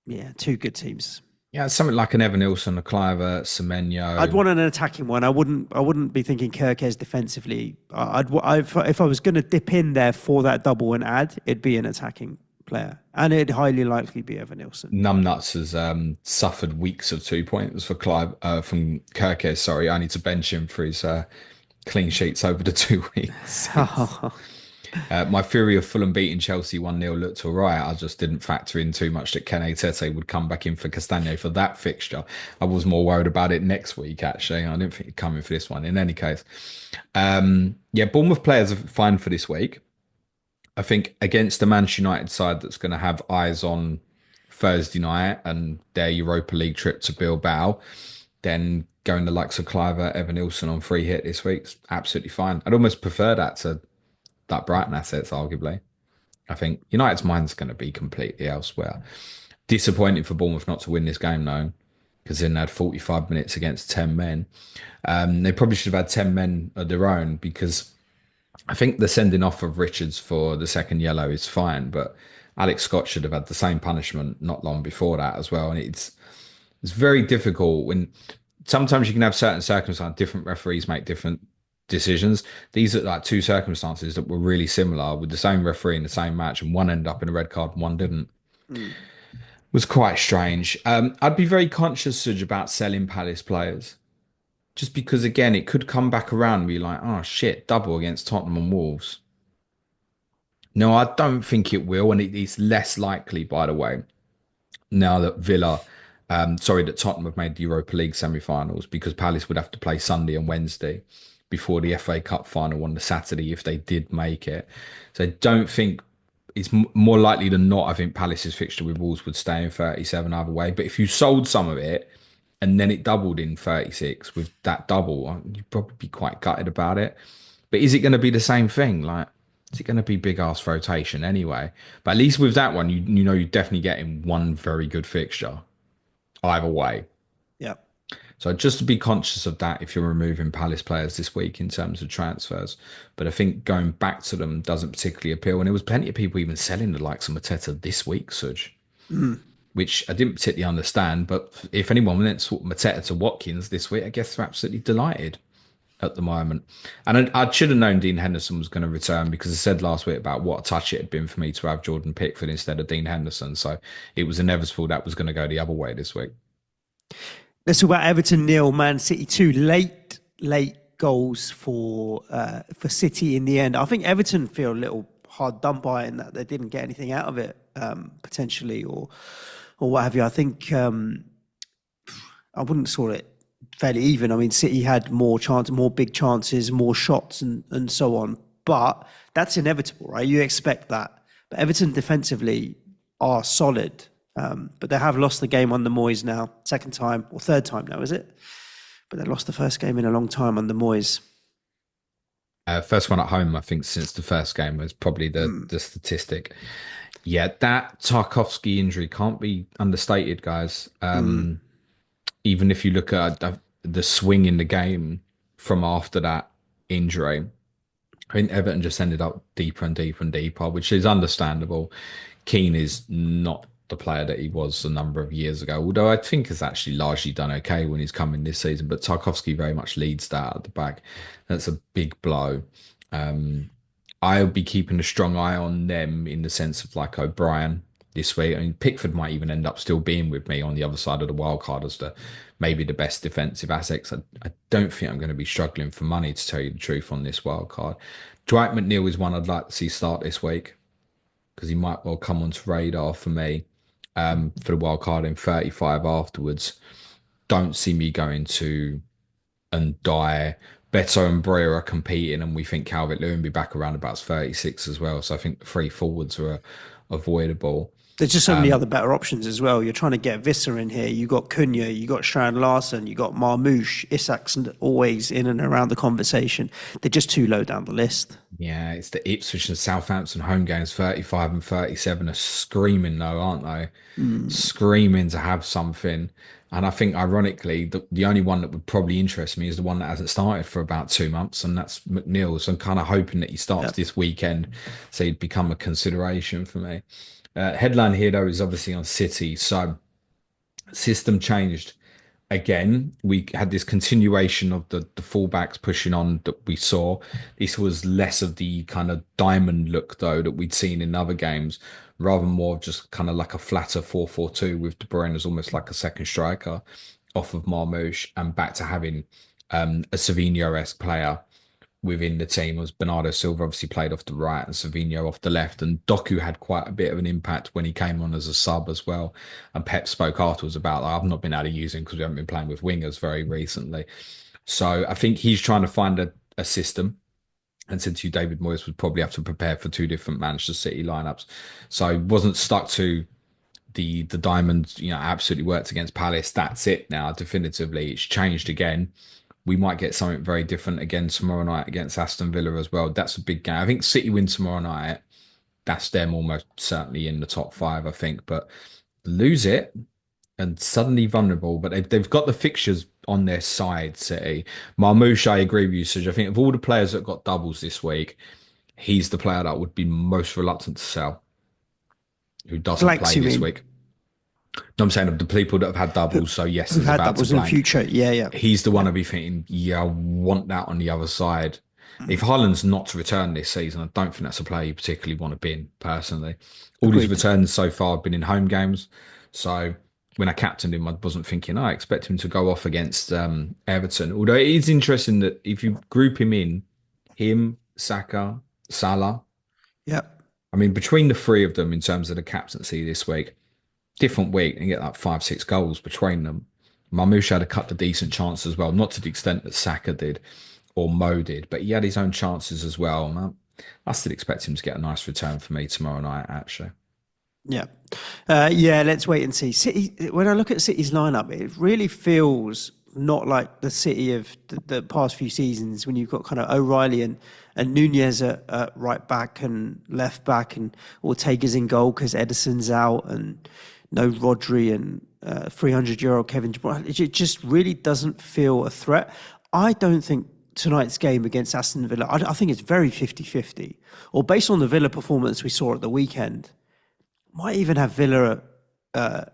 Yeah, two good teams. Yeah, something like an Evan Nilsson, a Cliver, Semenyo. I'd want an attacking one. I wouldn't be thinking Kirkes defensively. If I was going to dip in there for that double and add, it'd be an attacking player, and it'd highly likely be Evan Nilsson. Numbnuts has suffered weeks of 2 points for Clive from Kirkes. Sorry, I need to bench him for his clean sheets over the 2 weeks. My theory of Fulham beating Chelsea 1-0 looked all right. I just didn't factor in too much that Ken Tete would come back in for Castagno for that fixture. I was more worried about it next week, actually. I didn't think he'd come in for this one. In any case, yeah, Bournemouth players are fine for this week. I think against the Manchester United side that's going to have eyes on Thursday night and their Europa League trip to Bilbao, then going the likes of Cliver, Evan Nilsson on free hit this week's absolutely fine. I'd almost prefer that to that Brighton assets, arguably. I think United's mind's going to be completely elsewhere. Disappointing for Bournemouth not to win this game, though, because then they had 45 minutes against 10 men. They probably should have had 10 men of their own because I think the sending off of Richards for the second yellow is fine, but Alex Scott should have had the same punishment not long before that as well. And it's very difficult when sometimes you can have certain circumstances, different referees make different decisions. These are like two circumstances that were really similar with the same referee in the same match, and one ended up in a red card and one didn't. Mm. Was quite strange. I'd be very conscious, Suj, about selling Palace players. Just because, again, it could come back around and be like, oh shit, double against Tottenham and Wolves. No, I don't think it will, and it's less likely, by the way, now that that Tottenham have made the Europa League semi-finals because Palace would have to play Sunday and Wednesday before the FA Cup final on the Saturday if they did make it. So I don't think it's more likely than not. I think Palace's fixture with Wolves would stay in 37 either way. But if you sold some of it and then it doubled in 36 with that double, you'd probably be quite gutted about it. But is it going to be the same thing? Like, is it going to be big ass rotation anyway? But at least with that one, you know you're definitely getting one very good fixture either way. Yeah. So just to be conscious of that if you're removing Palace players this week in terms of transfers. But I think going back to them doesn't particularly appeal. And there was plenty of people even selling the likes of Mateta this week, Suj, Mm. which I didn't particularly understand. But if anyone went to Mateta to Watkins this week, I guess they're absolutely delighted at the moment. And I should have known Dean Henderson was going to return because I said last week about what a touch it had been for me to have Jordan Pickford instead of Dean Henderson. So it was inevitable that was going to go the other way this week. Let's talk about Everton 0, Man City 2. Late goals for City in the end. I think Everton feel a little hard done by in that they didn't get anything out of it potentially, or what have you. I think I wouldn't call it fairly even. I mean, City had more big chances, more shots, and so on. But that's inevitable, right? You expect that. But Everton defensively are solid. But they have lost the game on the Moyes now, second time or third time now, is it? But they lost the first game in a long time on the Moyes. First one at home, I think, since the first game was probably the statistic. Yeah, that Tarkovsky injury can't be understated, guys. Even if you look at the swing in the game from after that injury, I think Everton just ended up deeper and deeper and deeper, which is understandable. Keane is not the player that he was a number of years ago, although I think has actually largely done okay when he's come in this season. But Tarkovsky very much leads that at the back. That's a big blow. I'll be keeping a strong eye on them in the sense of like O'Brien this week. I mean, Pickford might even end up still being with me on the other side of the wild card as maybe the best defensive assets. I don't think I'm going to be struggling for money, to tell you the truth, on this wild card. Dwight McNeil is one I'd like to see start this week because he might well come onto radar for me for the wild card in 35 afterwards. Don't see me going to and die. Beto and Breyer are competing, and we think Calvert-Lewin will be back around about 36 as well. So I think the three forwards are avoidable. There's just so many other better options as well. You're trying to get Visser in here. You got Cunha, you got Strand Larson, you got Marmoush. Isak's always in and around the conversation. They're just too low down the list. Yeah, it's the Ipswich and Southampton home games, 35 and 37 are screaming though, aren't they? Screaming to have something. And I think, ironically, the only one that would probably interest me is the one that hasn't started for about 2 months, and that's McNeil. So I'm kind of hoping that he starts this weekend, so he'd become a consideration for me. Headline here, though, is obviously on City. So system changed again. We had this continuation of the fullbacks pushing on that we saw. This was less of the kind of diamond look, though, that we'd seen in other games, rather more just kind of like a flatter 4-4-2 with De Bruyne as almost like a second striker off of Marmoush, and back to having a Savinho-esque player within the team. As Bernardo Silva obviously played off the right and Savinho off the left, and Doku had quite a bit of an impact when he came on as a sub as well. And Pep spoke afterwards about, like, I've not been able to use him because we haven't been playing with wingers very recently. So I think he's trying to find a system. And said to you, David Moyes would probably have to prepare for two different Manchester City lineups. So he wasn't stuck to the diamonds, absolutely worked against Palace. That's it now, definitively. It's changed again. We might get something very different again tomorrow night against Aston Villa as well. That's a big game. I think City win tomorrow night. That's them almost certainly in the top five, I think. But lose it and suddenly vulnerable. But they've got the fixtures on their side, City. Marmoush, I agree with you, Suj. I think of all the players that got doubles this week, he's the player that would be most reluctant to sell, who doesn't Blanks, play you this mean? week. No, I'm saying of the people that have had doubles. So yes, Who've there's had about to doubles in the blank. future? Yeah, yeah. He's the one I'd be thinking, yeah, I want that on the other side. If Mm. Haaland's not to return this season, I don't think that's a player you particularly want to be in, personally. All his Agreed. returns so far have been in home games. So when I captained him, I wasn't thinking, I expect him to go off against Everton. Although it is interesting that if you group him in, him, Saka, Salah, Yeah. I mean, between the three of them in terms of the captaincy this week, different week and get like 5, 6 goals between them. Marmoush had a couple of decent chances as well, not to the extent that Saka did or Mo did, but he had his own chances as well. And I still expect him to get a nice return for me tomorrow night, actually. Yeah. Yeah, let's wait and see. City, when I look at City's lineup, it really feels not like the City of the past few seasons when you've got kind of O'Reilly and Nunez at right back and left back, and Ortega's in goal because Edison's out, and no Rodri, and 300-year-old Kevin De Bruyne. It just really doesn't feel a threat. I don't think tonight's game against Aston Villa, I think it's very 50-50. Or based on the Villa performance we saw at the weekend, might even have Villa. I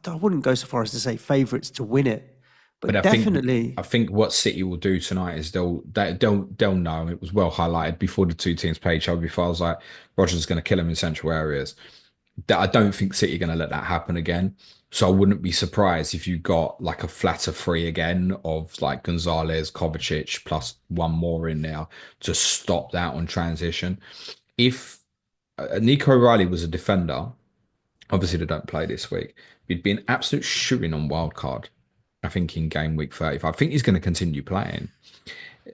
wouldn't go so far as to say favourites to win it, But but definitely. I think what City will do tonight is they'll know. It was well highlighted before the two teams played each other. Before I was like, Rodgers is going to kill him in central areas. That I don't think City are going to let that happen again. So I wouldn't be surprised if you got like a flatter three again of like Gonzalez, Kovacic plus one more in there to stop that on transition. If Nico Riley was a defender, obviously they don't play this week, he'd be an absolute shooting on wild card. I think in game week 35. I think he's going to continue playing.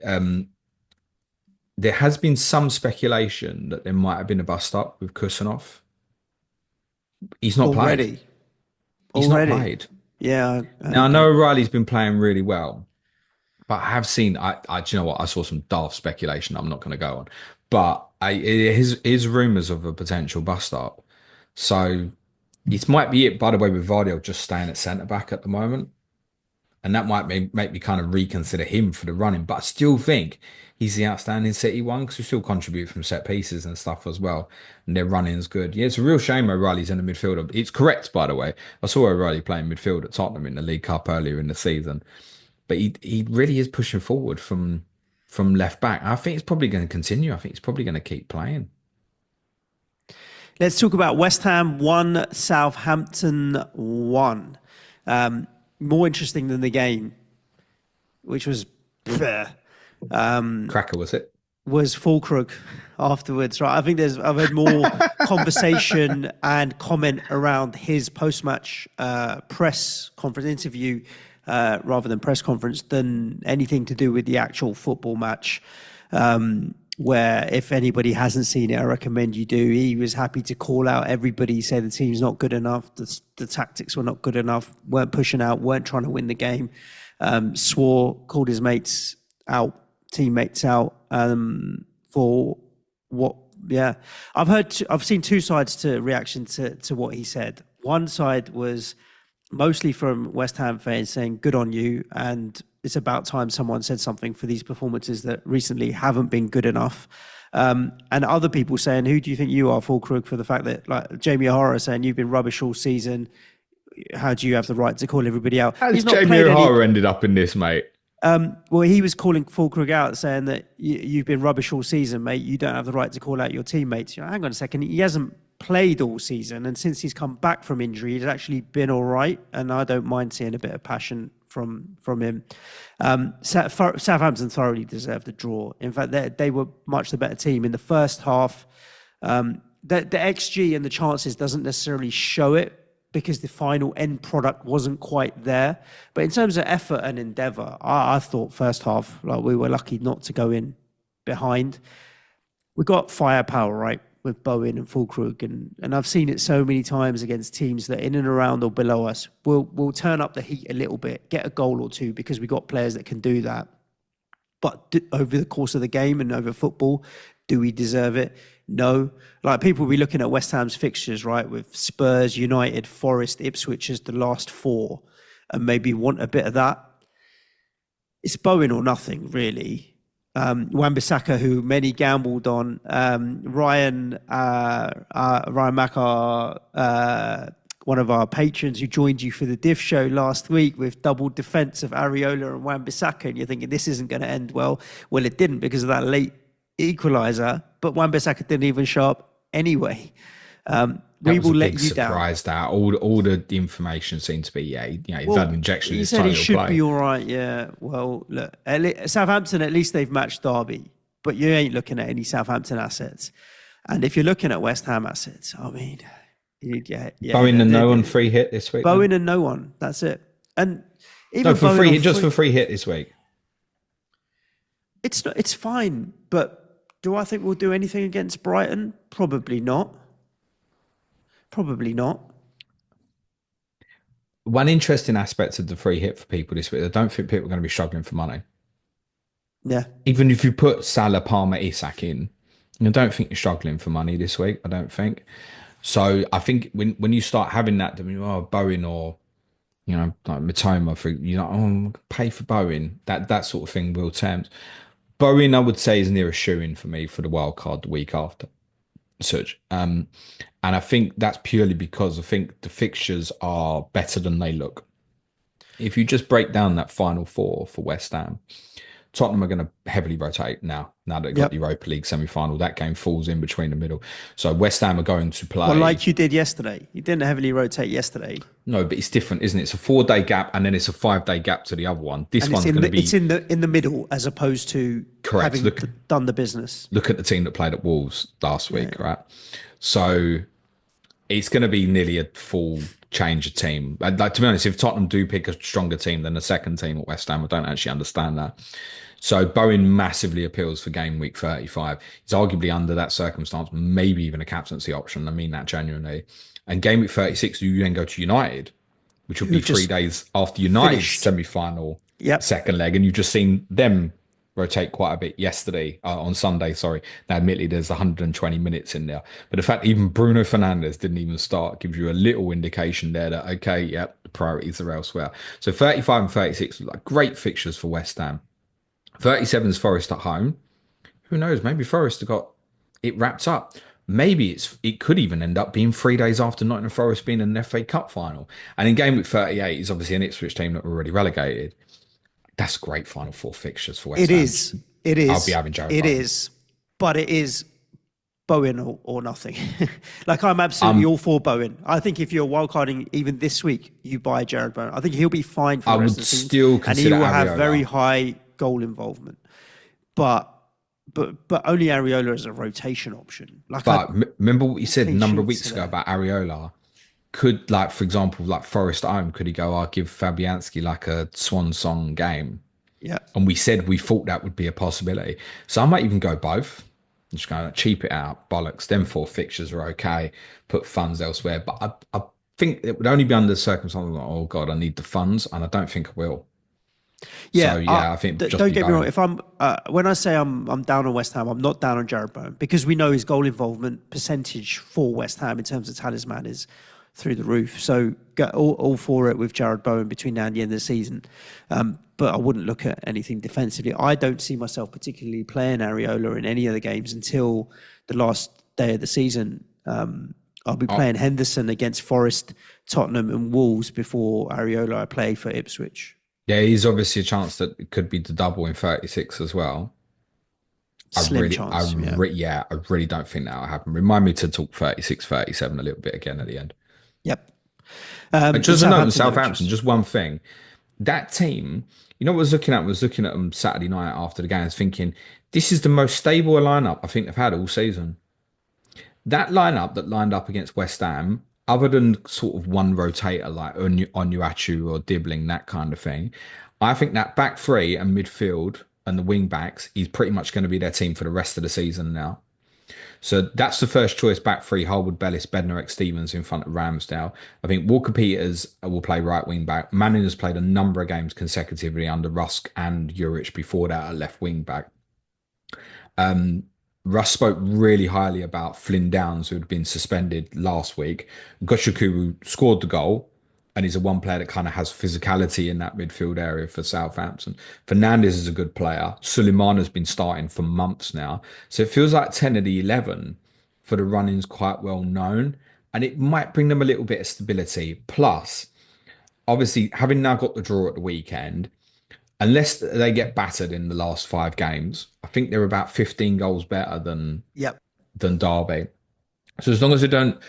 There has been some speculation that there might have been a bust up with Kusanov. He's not played. Already. He's not Already. played. Yeah. Now I Okay. know O'Reilly's been playing really well, but I have seen. Do you know what? I saw some daft speculation. I'm not going to go on, but his rumors of a potential bust up. So it might be it. By the way, with Vardy just staying at centre back at the moment, and that might make me kind of reconsider him for the running. But I still think he's the outstanding City one because we still contribute from set pieces and stuff as well. And their running is good. Yeah, it's a real shame O'Reilly's in the midfield. It's correct, by the way. I saw O'Reilly playing midfield at Tottenham in the League Cup earlier in the season. But he really is pushing forward from left back. I think it's probably going to continue. I think he's probably going to keep playing. Let's talk about West Ham 1, Southampton 1. More interesting than the game, which was Cracker, was it? was Fulkrug afterwards, right? I think I've heard more conversation and comment around his post-match press conference interview rather than press conference than anything to do with the actual football match. Where if anybody hasn't seen it, I recommend you do. He was happy to call out everybody, say the team's not good enough, the tactics were not good enough, weren't pushing out, weren't trying to win the game. Swore, called his mates out, teammates out for what? Yeah, I've seen two sides to reaction to what he said. One side was mostly from West Ham fans saying, good on you, and it's about time someone said something for these performances that recently haven't been good enough. And other people saying, who do you think you are, Fulkrug, for the fact that, like Jamie O'Hara saying, you've been rubbish all season. How do you have the right to call everybody out? How's He's not Jamie played O'Hara ended up in this, mate? well, he was calling Fulkrug out, saying that you've been rubbish all season, mate. You don't have the right to call out your teammates. Hang on a second. He hasn't played all season, and since he's come back from injury, he's actually been all right. And I don't mind seeing a bit of passion from him. Southampton thoroughly deserved the draw. In fact, they were much the better team in the first half. The XG and the chances doesn't necessarily show it, because the final end product wasn't quite there. But in terms of effort and endeavour, I thought first half, like, we were lucky not to go in behind. We got firepower, right? with Bowen and Fulkrug, and I've seen it so many times against teams that in and around or below us will turn up the heat a little bit, get a goal or two because we got players that can do that. But over the course of the game and over football, do we deserve it? No. Like people will be looking at West Ham's fixtures, right, with Spurs, United, Forest, Ipswich as the last four, and maybe want a bit of that. It's Bowen or nothing, really. Wan-Bissaka, who many gambled on, Ryan Macker, one of our patrons who joined you for the Div show last week with double defence of Areola and Wan-Bissaka, and you're thinking this isn't going to end well. Well, it didn't because of that late equaliser, but Wan-Bissaka didn't even show up anyway. We will let you down. Surprise that all the information seemed to be he's had an injection. He said he should be all right. Yeah. Well, look, Southampton at least they've matched Derby, but you ain't looking at any Southampton assets. And if you're looking at West Ham assets, I mean, Bowen and no one free hit this week. Bowen and no one. That's it. And even for free hit this week. It's fine, but do I think we'll do anything against Brighton? Probably not. Probably not. One interesting aspect of the free hit for people this week, I don't think people are going to be struggling for money. Yeah. Even if you put Salah, Palmer, Isak in, I don't think you're struggling for money this week. I don't think. So I think when you start having that, Bowen or like Matoma for pay for Bowen, that sort of thing will tempt. Bowen, I would say, is near a shoe-in for me for the wild card the week after. Suj. And I think that's purely because I think the fixtures are better than they look. If you just break down that final four for West Ham, Tottenham are going to heavily rotate now they've got the Europa League semi-final. That game falls in between the middle. So West Ham are going to play. Well, like you did yesterday. You didn't heavily rotate yesterday. No, but it's different, isn't it? It's a 4-day gap and then it's a 5-day gap to the other one. This one's going to be... It's in the middle as opposed to having done the business. Look at the team that played at Wolves last week, right? So it's going to be nearly a full change of team. Like, to be honest, if Tottenham do pick a stronger team than the second team at West Ham, I don't actually understand that. So Bowen massively appeals for game week 35. He's arguably under that circumstance, maybe even a captaincy option. I mean that genuinely. And game week 36, you then go to United, which will be 3 days after United's semi-final second leg. And you've just seen them rotate quite a bit yesterday, on Sunday, sorry. Now, admittedly, there's 120 minutes in there. But the fact even Bruno Fernandes didn't even start gives you a little indication there that, okay, the priorities are elsewhere. So 35 and 36 look like great fixtures for West Ham. 37 is Forest at home. Who knows? Maybe Forest have got it wrapped up. Maybe it could even end up being 3 days after Nottingham Forest being in an FA Cup final. And in game week 38 is obviously an Ipswich team that were already relegated. That's great final four fixtures for West Ham. It is. I'll be having Jared It Bowen. is. But it is Bowen or nothing. Like, I'm absolutely all for Bowen. I think if you're wildcarding even this week, you buy Jared Bowen. I think he'll be fine for the rest of the season. Still consider and he will Areola. have very high goal involvement. But only Areola is a rotation option. Remember what you said a number of weeks ago about Areola? Could, like, for example, like Forest at home, could he go, I'll give Fabianski like a swan song game? Yeah. And we said we thought that would be a possibility. So I might even go both. I'm just going to cheap it out, bollocks. Them 4 fixtures are okay. Put funds elsewhere. But I think it would only be under the circumstances like, oh, God, I need the funds. And I don't think I will. Yeah, so, I think don't get me wrong. If I'm when I say I'm down on West Ham, I'm not down on Jared Bowen because we know his goal involvement percentage for West Ham in terms of talisman is through the roof. So get all for it with Jared Bowen between now and the end of the season. But I wouldn't look at anything defensively. I don't see myself particularly playing Areola in any of the games until the last day of the season. I'll be playing Henderson against Forest, Tottenham, and Wolves before Areola I play for Ipswich. Yeah, he's obviously a chance that it could be the double in 36 as well. Slim chance. I really don't think that will happen. Remind me to talk 36, 37 a little bit again at the end. Yep. Just a note on Southampton, just one thing. That team, you know what I was looking at? I was looking at them Saturday night after the game. I was thinking, this is the most stable lineup I think they've had all season. That lineup that lined up against West Ham, other than sort of one rotator like Onuachu or Dibbling, that kind of thing, I think that back three and midfield and the wing backs is pretty much going to be their team for the rest of the season now. So that's the first choice back three: Harwood, Bellis, Bednarek, Stevens in front of Ramsdale. I think Walker Peters will play right wing back. Manning has played a number of games consecutively under Rusk and Juric before that at left wing back. Russ spoke really highly about Flynn Downs, who had been suspended last week. Goshikuru scored the goal, and he's a one player that kind of has physicality in that midfield area for Southampton. Fernandez is a good player. Suleiman has been starting for months now. So it feels like 10 of the 11 for the run-ins quite well known, and it might bring them a little bit of stability. Plus, obviously, having now got the draw at the weekend, unless they get battered in the last 5 games, I think they're about 15 goals better Yep. than Derby. So as long as they don't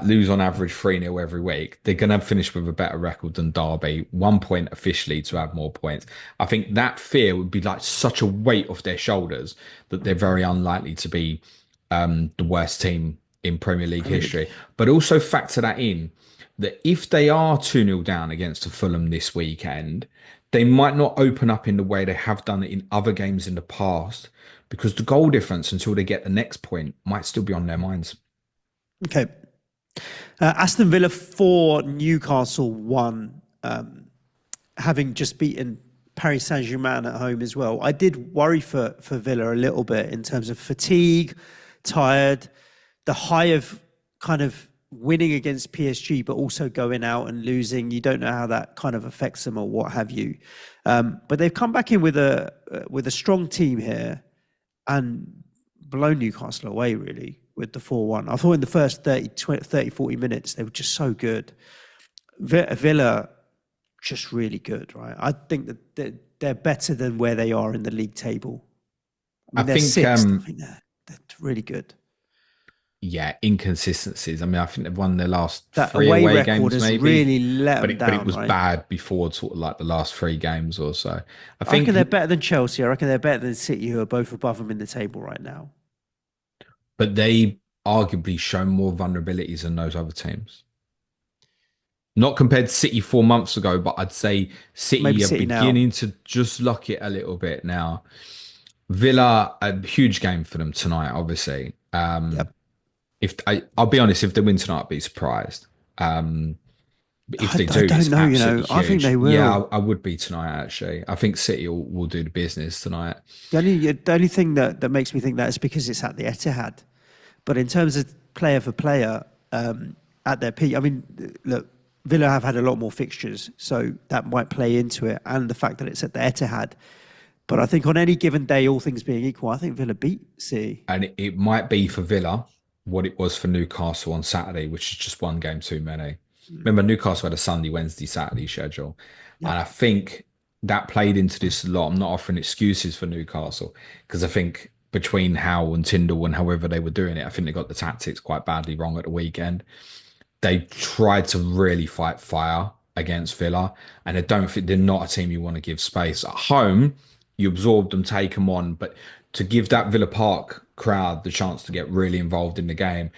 lose on average 3-0 every week, they're going to finish with a better record than Derby. 1 point officially to have more points. I think that fear would be like such a weight off their shoulders that they're very unlikely to be the worst team in Premier League Premier League. history. But also factor that in that if they are 2-0 down against Fulham this weekend, they might not open up in the way they have done it in other games in the past because the goal difference until they get the next point might still be on their minds. Okay. Aston Villa 4, Newcastle 1, having just beaten Paris Saint-Germain at home as well. I did worry for Villa a little bit in terms of fatigue, tired, the high of kind of winning against PSG, but also going out and losing. You don't know how that kind of affects them or what have you. But they've come back in with a strong team here and blown Newcastle away, really, with the 4-1. I thought in the first 30, 40 minutes, they were just so good. Villa, just really good, right? I think that they're better than where they are in the league table. I mean, they're sixth. I think they're really good. Yeah, inconsistencies. I mean, I think they've won their last That 3 away away record games, has maybe. really let them But it down, was right? bad before sort of like the last 3 games or so. I I reckon think, they're better than Chelsea. I reckon they're better than City, who are both above them in the table right now. but they arguably show more vulnerabilities than those other teams. Not compared to City 4 months ago, but I'd say Maybe City are City now. beginning to just lock it a little bit now. Villa, a huge game for them tonight, obviously. Yep. If I'll be honest, if they win tonight, I'd be surprised. If they I do, don't it's know, absolutely I think huge. they Yeah, will. I would be tonight, actually. I think City will do the business tonight. The only thing that makes me think that is because it's at the Etihad. But in terms of player for player, at their peak, I mean, look, Villa have had a lot more fixtures, so that might play into it, and the fact that it's at the Etihad. But I think on any given day, all things being equal, I think Villa beat City. And it might be for Villa what it was for Newcastle on Saturday, which is just 1 game too many. Remember, Newcastle had a Sunday, Wednesday, Saturday schedule. Yep. And I think that played into this a lot. I'm not offering excuses for Newcastle because I think between Howe and Tyndall and however they were doing it, I think they got the tactics quite badly wrong at the weekend. They tried to really fight fire against Villa, and I don't think they're not a team you want to give space. At home, you absorb them, take them on, but to give that Villa Park crowd the chance to get really involved in the game,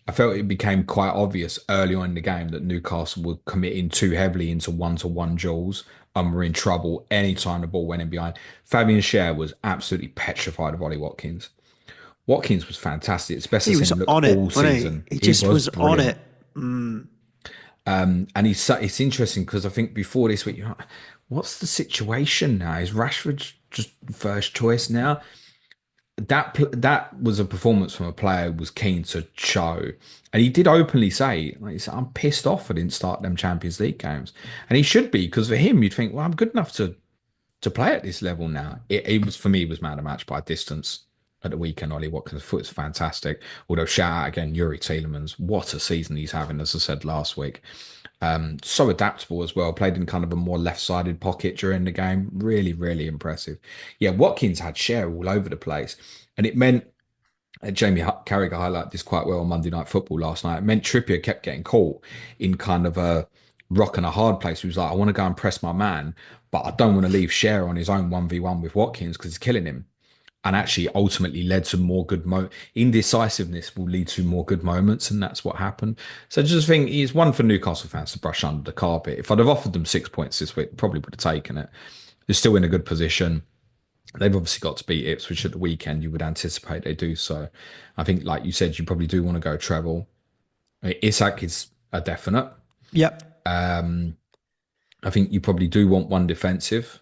I felt it became quite obvious early on in the game that Newcastle were committing too heavily into one-to-one duels and were in trouble anytime the ball went in behind. Fabian Schär was absolutely petrified of Ollie Watkins. Watkins was fantastic. It's best I've He seen was him look on it, all wasn't he? season. He He just was was on brilliant. it. Mm. And it's interesting because I think before this week, you're like, what's the situation now? Is Rashford just first choice now? That was a performance from a player who was keen to show, and he did openly say, like he said, I'm pissed off I didn't start them Champions League games, and he should be because for him, you'd think, well, I'm good enough to play at this level now. It was for me, it was man of the match by distance at the weekend. Ollie Watkins' foot is fantastic. Although shout out again, Yuri Tielemans, what a season he's having, as I said last week. So adaptable as well. Played in kind of a more left-sided pocket during the game. Really, really impressive. Yeah, Watkins had share all over the place, and it meant Jamie Carragher highlighted this quite well on Monday Night Football last night. It meant Trippier kept getting caught in kind of a rock and a hard place. He was like, I want to go and press my man, but I don't want to leave Share on his own 1v1 with Watkins because he's killing him. And actually ultimately led to more good indecisiveness will lead to more good moments, and that's what happened. So I just think he's one for Newcastle fans to brush under the carpet. If I'd have offered them 6 points this week, probably would have taken it. They're still in a good position. They've obviously got to beat Ipswich at the weekend. You would anticipate they do so. I think, like you said, you probably do want to go treble. Isak is a definite. Yep. I think you probably do want one defensive.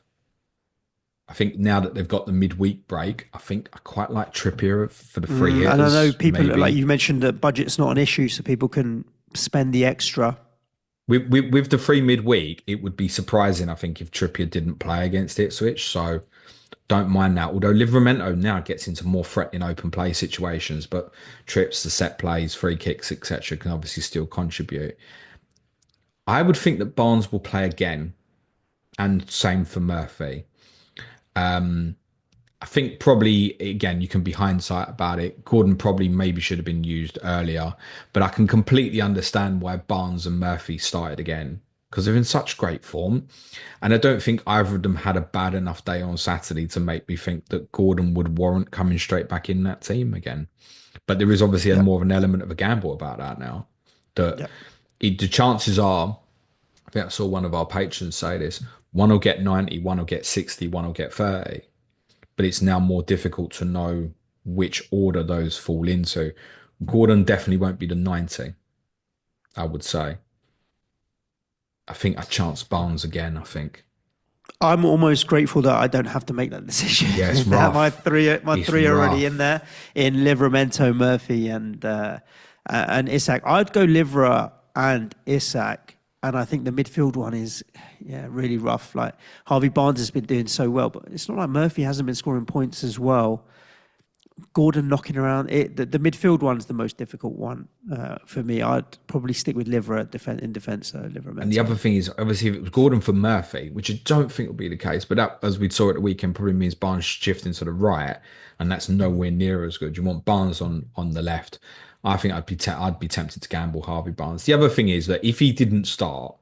I think now that they've got the midweek break, I think I quite like Trippier for the free And I know hitters, people, like maybe. you mentioned, that budget's not an issue, so people can spend the extra. With the free midweek, it would be surprising, I think, if Trippier didn't play against Ipswich. So don't mind that. Although Livramento now gets into more threatening open play situations, but trips, the set plays, free kicks, etc., can obviously still contribute. I would think that Barnes will play again, and same for Murphy. I think probably again you can be hindsight about it. Gordon probably maybe should have been used earlier, but I can completely understand why Barnes and Murphy started again because they're in such great form, and I don't think either of them had a bad enough day on Saturday to make me think that Gordon would warrant coming straight back in that team again. But there is obviously a Yep. more of an element of a gamble about that now. That Yep. the chances are, I think I saw one of our patrons say this: one will get 90, one will get 60, one will get 30, but it's now more difficult to know which order those fall into. Gordon definitely won't be the 90, I would say. I think I chance Barnes again, I think. I'm almost grateful that I don't have to make that decision. Yeah, it's That my rough. three, my It's three are already in rough. there in Livramento, Murphy, and Isak. I'd go Livra and Isak, and I think the midfield one is really rough. Like Harvey Barnes has been doing so well, but it's not like Murphy hasn't been scoring points as well. Gordon knocking around it. The midfield one's the most difficult one for me. I'd probably stick with Livra in defence, And the other Livramento. thing is, obviously, if it was Gordon for Murphy, which I don't think will be the case, but that, as we saw at the weekend, probably means Barnes shifting to the right, and that's nowhere near as good. You want Barnes on the left. I think I'd be tempted to gamble Harvey Barnes. The other thing is that if he didn't start,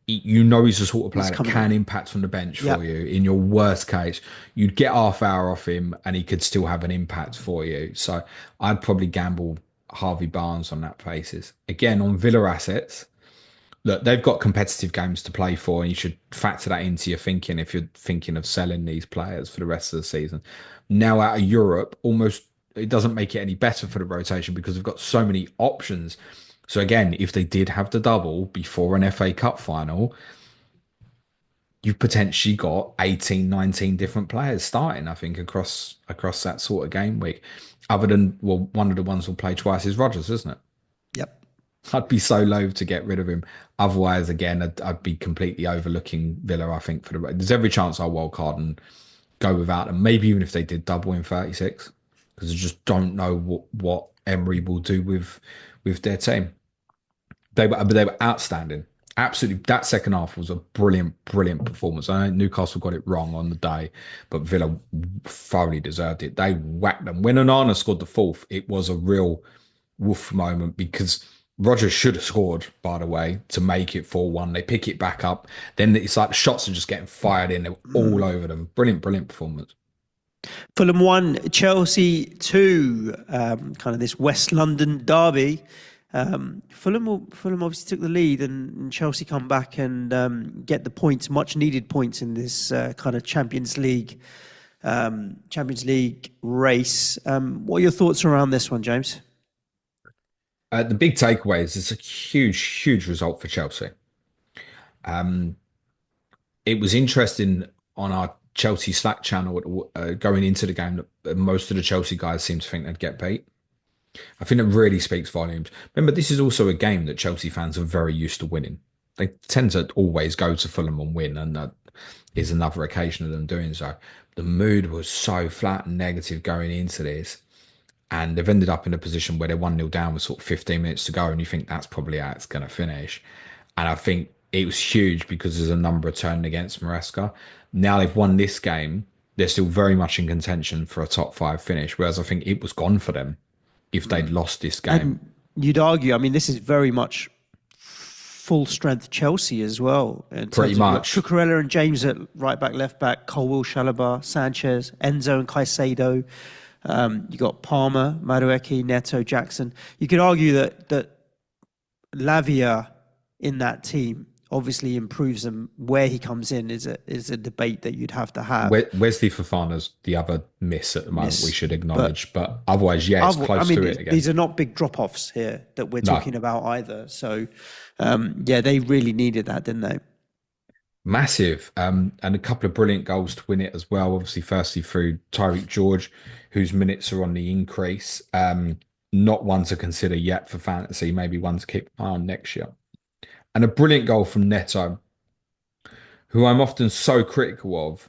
you know he's the sort of player He's that coming can on. impact from the bench for Yep. you. In your worst case, you'd get half hour off him and he could still have an impact for you. So I'd probably gamble Harvey Barnes on that basis. Again, on Villa assets, look, they've got competitive games to play for, and you should factor that into your thinking if you're thinking of selling these players for the rest of the season. Now out of Europe, almost it doesn't make it any better for the rotation because they've got so many options. So again, if they did have the double before an FA Cup final, you've potentially got 18, 19 different players starting, I think, across that sort of game week. Other than, well, one of the ones who'll play twice is Rodgers, isn't it? Yep. I'd be so loath to get rid of him. Otherwise, again, I'd be completely overlooking Villa, I think, for the there's every chance I'll wild card and go without them. Maybe even if they did double in 36, because I just don't know what Emery will do with their team. They were outstanding. Absolutely, that second half was a brilliant, brilliant performance. I know Newcastle got it wrong on the day, but Villa thoroughly deserved it. They whacked them. When Onana scored the fourth, it was a real woof moment because Rogers should have scored, by the way, to make it 4-1. They pick it back up. Then it's like the shots are just getting fired in. They're all over them. Brilliant, brilliant performance. Fulham 1, Chelsea 2, kind of this West London derby. Fulham obviously took the lead, and Chelsea come back and get the points, much needed points in this kind of Champions League race. What are your thoughts around this one, James? The big takeaway is it's a huge, huge result for Chelsea. It was interesting on our Chelsea Slack channel going into the game that most of the Chelsea guys seem to think they'd get beat. I think it really speaks volumes. Remember, this is also a game that Chelsea fans are very used to winning. They tend to always go to Fulham and win, and that is another occasion of them doing so. The mood was so flat and negative going into this, and they've ended up in a position where they're 1-0 down with sort of 15 minutes to go, and you think that's probably how it's going to finish. And I think it was huge because there's a number turning against Maresca. Now they've won this game, they're still very much in contention for a top five finish, whereas I think it was gone for them if they'd lost this game. And you'd argue, I mean, this is very much full strength Chelsea as well. In Pretty terms of you've got much. Cucurella and James at right back, left back, Colwill, Shalaba, Sanchez, Enzo and Caicedo. You got Palmer, Madueke, Neto, Jackson. You could argue that Lavia in that team obviously improves them. Where he comes in is a debate that you'd have to have. Wesley Fofana's the other miss at the moment we Miss, should but acknowledge, but otherwise, yeah, it's I close mean, to it again. these are not big drop offs here that we're No, talking about either. So, yeah, they really needed that, didn't they? massive, and a couple of brilliant goals to win it as well. Obviously, firstly through Tyreek George, whose minutes are on the increase. Not one to consider yet for fantasy, maybe one to keep an eye on next year. And a brilliant goal from Neto, who I'm often so critical of,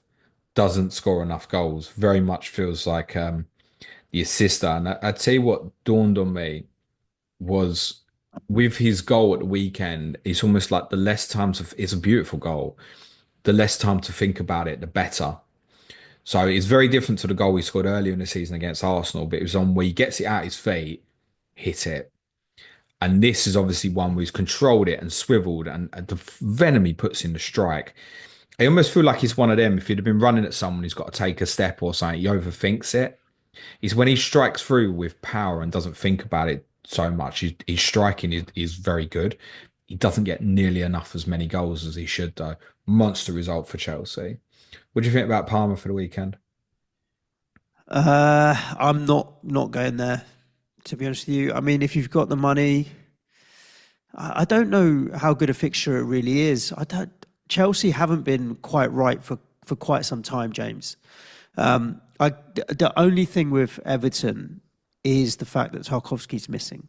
doesn't score enough goals. Very much feels like the assister. And I tell you what dawned on me was with his goal at the weekend, it's almost like the less time to, it's a beautiful goal. The less time to think about it, the better. So it's very different to the goal he scored earlier in the season against Arsenal, but it was on where he gets it out his feet, hit it. And this is obviously one where he's controlled it and swiveled, and the venom he puts in the strike. I almost feel like he's one of them. If he'd have been running at someone who's got to take a step or something, he overthinks it. It's when he strikes through with power and doesn't think about it so much. His striking is very good. He doesn't get nearly enough as many goals as he should, though. Monster result for Chelsea. What do you think about Palmer for the weekend? I'm not going there, to be honest with you. I mean, if you've got the money, I don't know how good a fixture it really is. I don't. Chelsea haven't been quite right for quite some time, James. The only thing with Everton is the fact that Tarkovsky's missing.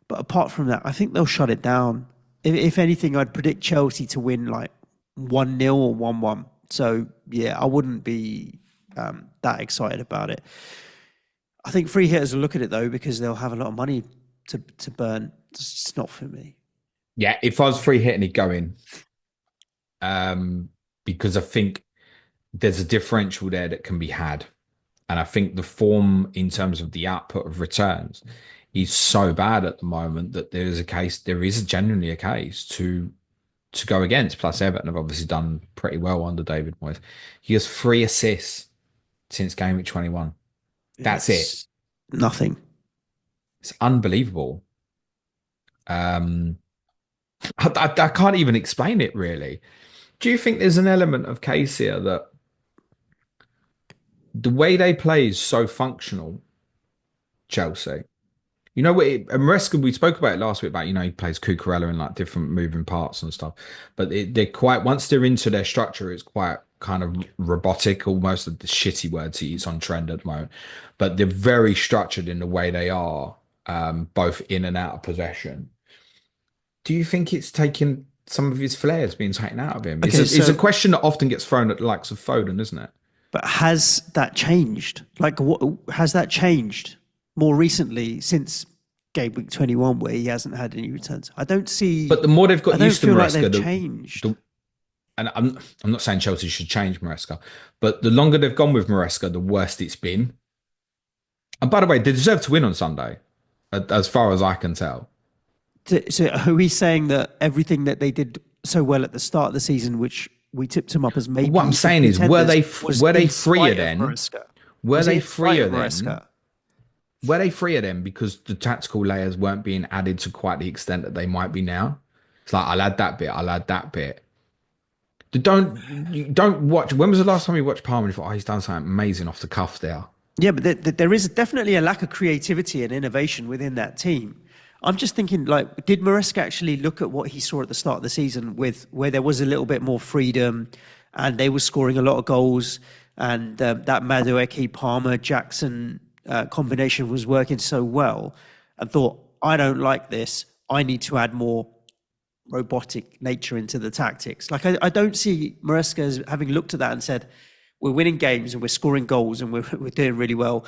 But apart from that, I think they'll shut it down. If anything, I'd predict Chelsea to win like 1-0 or 1-1. So, yeah, I wouldn't be that excited about it. I think free hitters will look at it, though, because they'll have a lot of money to burn. It's just not for me. Yeah, if I was free hitting it going, because I think there's a differential there that can be had. And I think the form in terms of the output of returns is so bad at the moment that there is genuinely a case to go against. Plus, Everton have obviously done pretty well under David Moyes. He has 3 assists since game week 21. That's it. It's nothing. It's unbelievable. I can't even explain it really. Do you think there's an element of case here that the way they play is so functional, Chelsea? You know what? Maresca, we spoke about it last week about, he plays Cucurella in like different moving parts and stuff. But they're quite, once they're into their structure, it's quite kind of robotic, almost the shitty words it's on trend at the moment. But they're very structured in the way they are, both in and out of possession. Do you think it's taking some of his flares being taken out of him? Okay, It's a question that often gets thrown at the likes of Foden, isn't it? But has that changed? Like, what has that changed more recently since game week 21, where he hasn't had any returns? I don't see. But the more they've got used to feel like Maresca, they've changed. And I'm not saying Chelsea should change Maresca, but the longer they've gone with Maresca, the worse it's been. And by the way, they deserve to win on Sunday, as far as I can tell. So are we saying that everything that they did so well at the start of the season, which we tipped them up as maybe What I'm saying is, were they freer then? Were they freer then? Were they freer then because the tactical layers weren't being added to quite the extent that they might be now? It's like, I'll add that bit, I'll add that bit. Don't watch. When was the last time you watched Palmer and you thought, oh, he's done something amazing off the cuff there? Yeah, but there is definitely a lack of creativity and innovation within that team. I'm just thinking, like, did Maresca actually look at what he saw at the start of the season with where there was a little bit more freedom and they were scoring a lot of goals, and that Madueke, Palmer, Jackson combination was working so well, and thought, I don't like this. I need to add more robotic nature into the tactics. Like, I don't see Maresca as having looked at that and said, we're winning games and we're scoring goals and we're doing really well.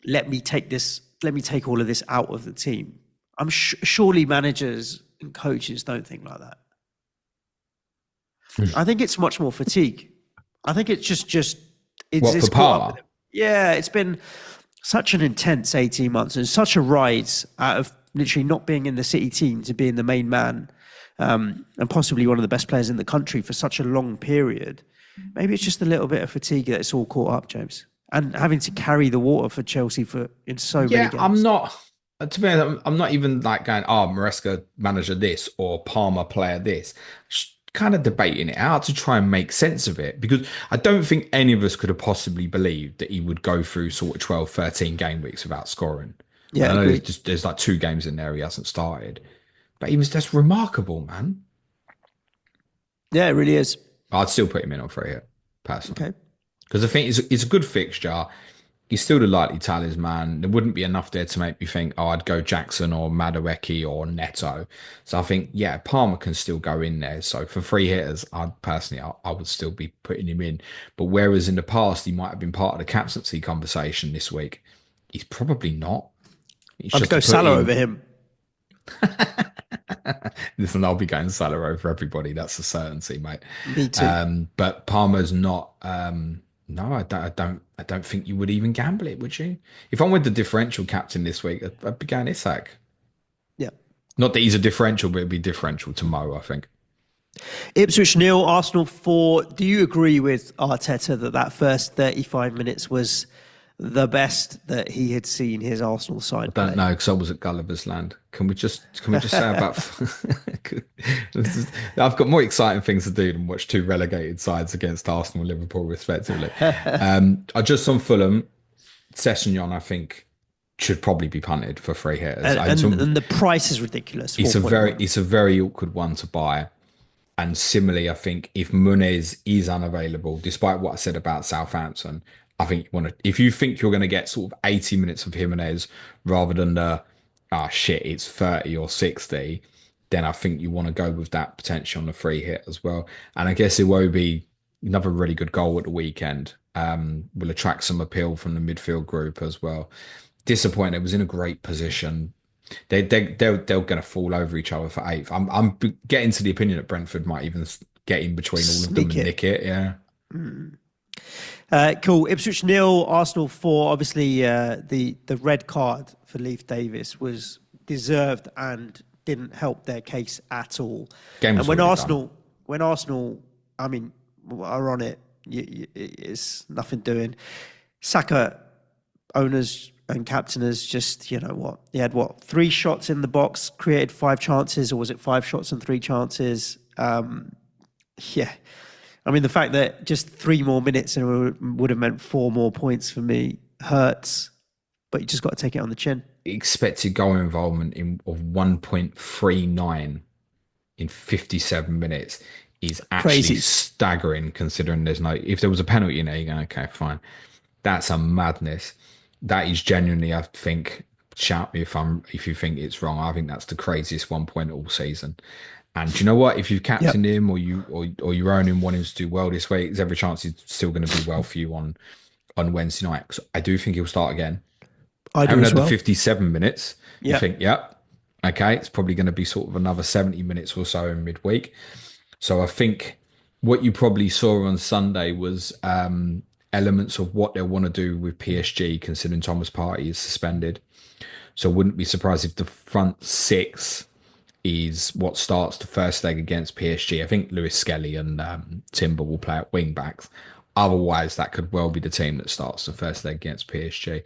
Let me take all of this out of the team. I'm surely managers and coaches don't think like that. I think it's much more fatigue. I think it's just it's for Palmer? Yeah, it's been such an intense 18 months and such a rise out of literally not being in the City team to being the main man, and possibly one of the best players in the country for such a long period. Maybe it's just a little bit of fatigue that it's all caught up, James, and having to carry the water for Chelsea in so many games. I'm not. To be honest, I'm not even like going, Maresca manager this or Palmer player this. kind of debating it out to try and make sense of it, because I don't think any of us could have possibly believed that he would go through sort of 12, 13 game weeks without scoring. Yeah, And I know agreed. there's like 2 games in there he hasn't started, but he was just remarkable, man. Yeah, it really is. I'd still put him in on free hit, personally. Okay. Because I think it's a good fixture. He's still the likely talisman. There wouldn't be enough there to make me think, oh, I'd go Jackson or Madueke or Neto. So I think, yeah, Palmer can still go in there. So for free hitters, I would still be putting him in. But whereas in the past, he might have been part of the captaincy conversation this week, he's probably not. He's I'd just go to put Salah in. over him. Listen, I'll be going Salah over everybody. That's a certainty, mate. Me too. But Palmer's not. No, I don't think you would even gamble it, would you? If I'm with the differential captain this week, I'd be going Isak. Yeah. Not that he's a differential, but it'd be differential to Mo, I think. Ipswich nil, Arsenal 4. Do you agree with Arteta that that first 35 minutes was the best that he had seen his Arsenal side Don't play? know because I was at Gulliver's Land. Can we just say about? I've got more exciting things to do than watch 2 relegated sides against Arsenal and Liverpool, respectively. I just on Fulham, Sessegnon, I think should probably be punted for free hitters. And the price is ridiculous. It's a 4.1. very awkward one to buy. And similarly, I think if Munez is unavailable, despite what I said about Southampton, I think you want to, if you think you're going to get sort of 80 minutes of Jimenez rather than it's 30 or 60, then I think you want to go with that potential on the free hit as well. And I guess it will be another really good goal at the weekend. Will attract some appeal from the midfield group as well. Disappointed. It was in a great position. They're going to fall over each other for eighth. I'm getting to the opinion that Brentford might even get in between all of them and nick it. Yeah. Cool. Ipswich nil, Arsenal 4. Obviously, the red card for Leif Davis was deserved and didn't help their case at all. Game And was already done. when Arsenal, I mean, are on it, it's nothing doing. Saka, owners and captainers, just, you know what? He had 3 shots in the box, created 5 chances, or was it 5 shots and 3 chances? Yeah. I mean, the fact that just 3 more minutes and it would have meant 4 more points for me hurts, but you just got to take it on the chin. Expected goal involvement of 1.39 in 57 minutes is actually Crazy. staggering, considering if there was a penalty in there, you're going, okay, fine. That's a madness. That is genuinely, I think, shout me if you think it's wrong. I think that's the craziest 1 point all season. And do you know what? If you've captained him or you own him, want him to do well this week, there's every chance he's still going to do well for you on Wednesday night. So I do think he'll start again. I do Having as had well. the 57 minutes, you Yeah. think, yep, okay, it's probably going to be sort of another 70 minutes or so in midweek. So I think what you probably saw on Sunday was elements of what they'll want to do with PSG, considering Thomas Partey is suspended. So I wouldn't be surprised if the front 6 is what starts the first leg against PSG. I think Lewis Skelly and Timber will play at wing backs. Otherwise, that could well be the team that starts the first leg against PSG.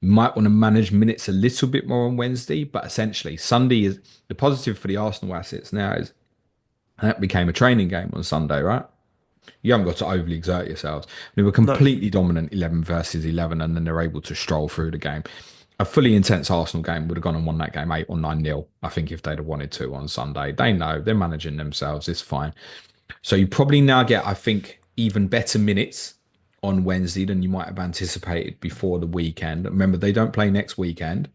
Might want to manage minutes a little bit more on Wednesday, but essentially Sunday is the positive for the Arsenal assets now is that became a training game on Sunday, right? You haven't got to overly exert yourselves. They were No, completely dominant 11 versus 11, and then they're able to stroll through the game. A fully intense Arsenal game would have gone and won that game 8 or 9-0, I think, if they'd have wanted to on Sunday. They know they're managing themselves. It's fine. So you probably now get, I think, even better minutes on Wednesday than you might have anticipated before the weekend. Remember, they don't play next weekend.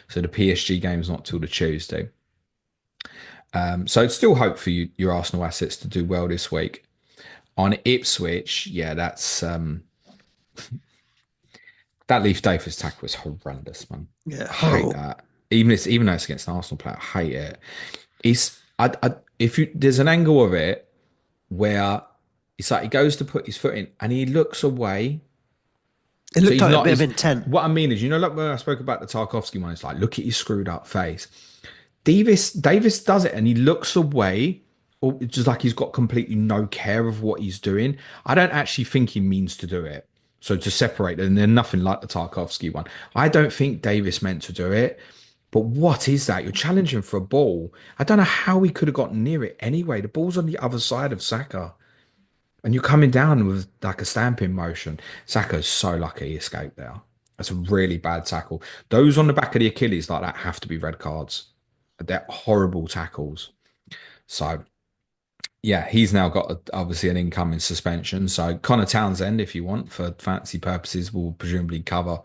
So the PSG game's not till the Tuesday. So it's still hope for your Arsenal assets to do well this week. On Ipswich, yeah, that's that Leif Davis tackle was horrendous, man. yeah, I hate horrible. that. Even though it's against an Arsenal player, I hate it. If you there's an angle of it where it's like he goes to put his foot in and he looks away. It So looked he's like a not. bit of intent. What I mean is, like when I spoke about the Tarkovsky one, it's like, look at his screwed up face. Davis does it and he looks away, or it's just like he's got completely no care of what he's doing. I don't actually think he means to do it. So to separate, and they're nothing like the Tarkovsky one. I don't think Davis meant to do it. But what is that? You're challenging for a ball. I don't know how he could have gotten near it anyway. The ball's on the other side of Saka. And you're coming down with like a stamping motion. Saka's so lucky he escaped there. That's a really bad tackle. Those on the back of the Achilles like that have to be red cards. They're horrible tackles. So yeah, he's now got obviously an incoming suspension. So Connor Townsend, if you want, for fancy purposes, will presumably cover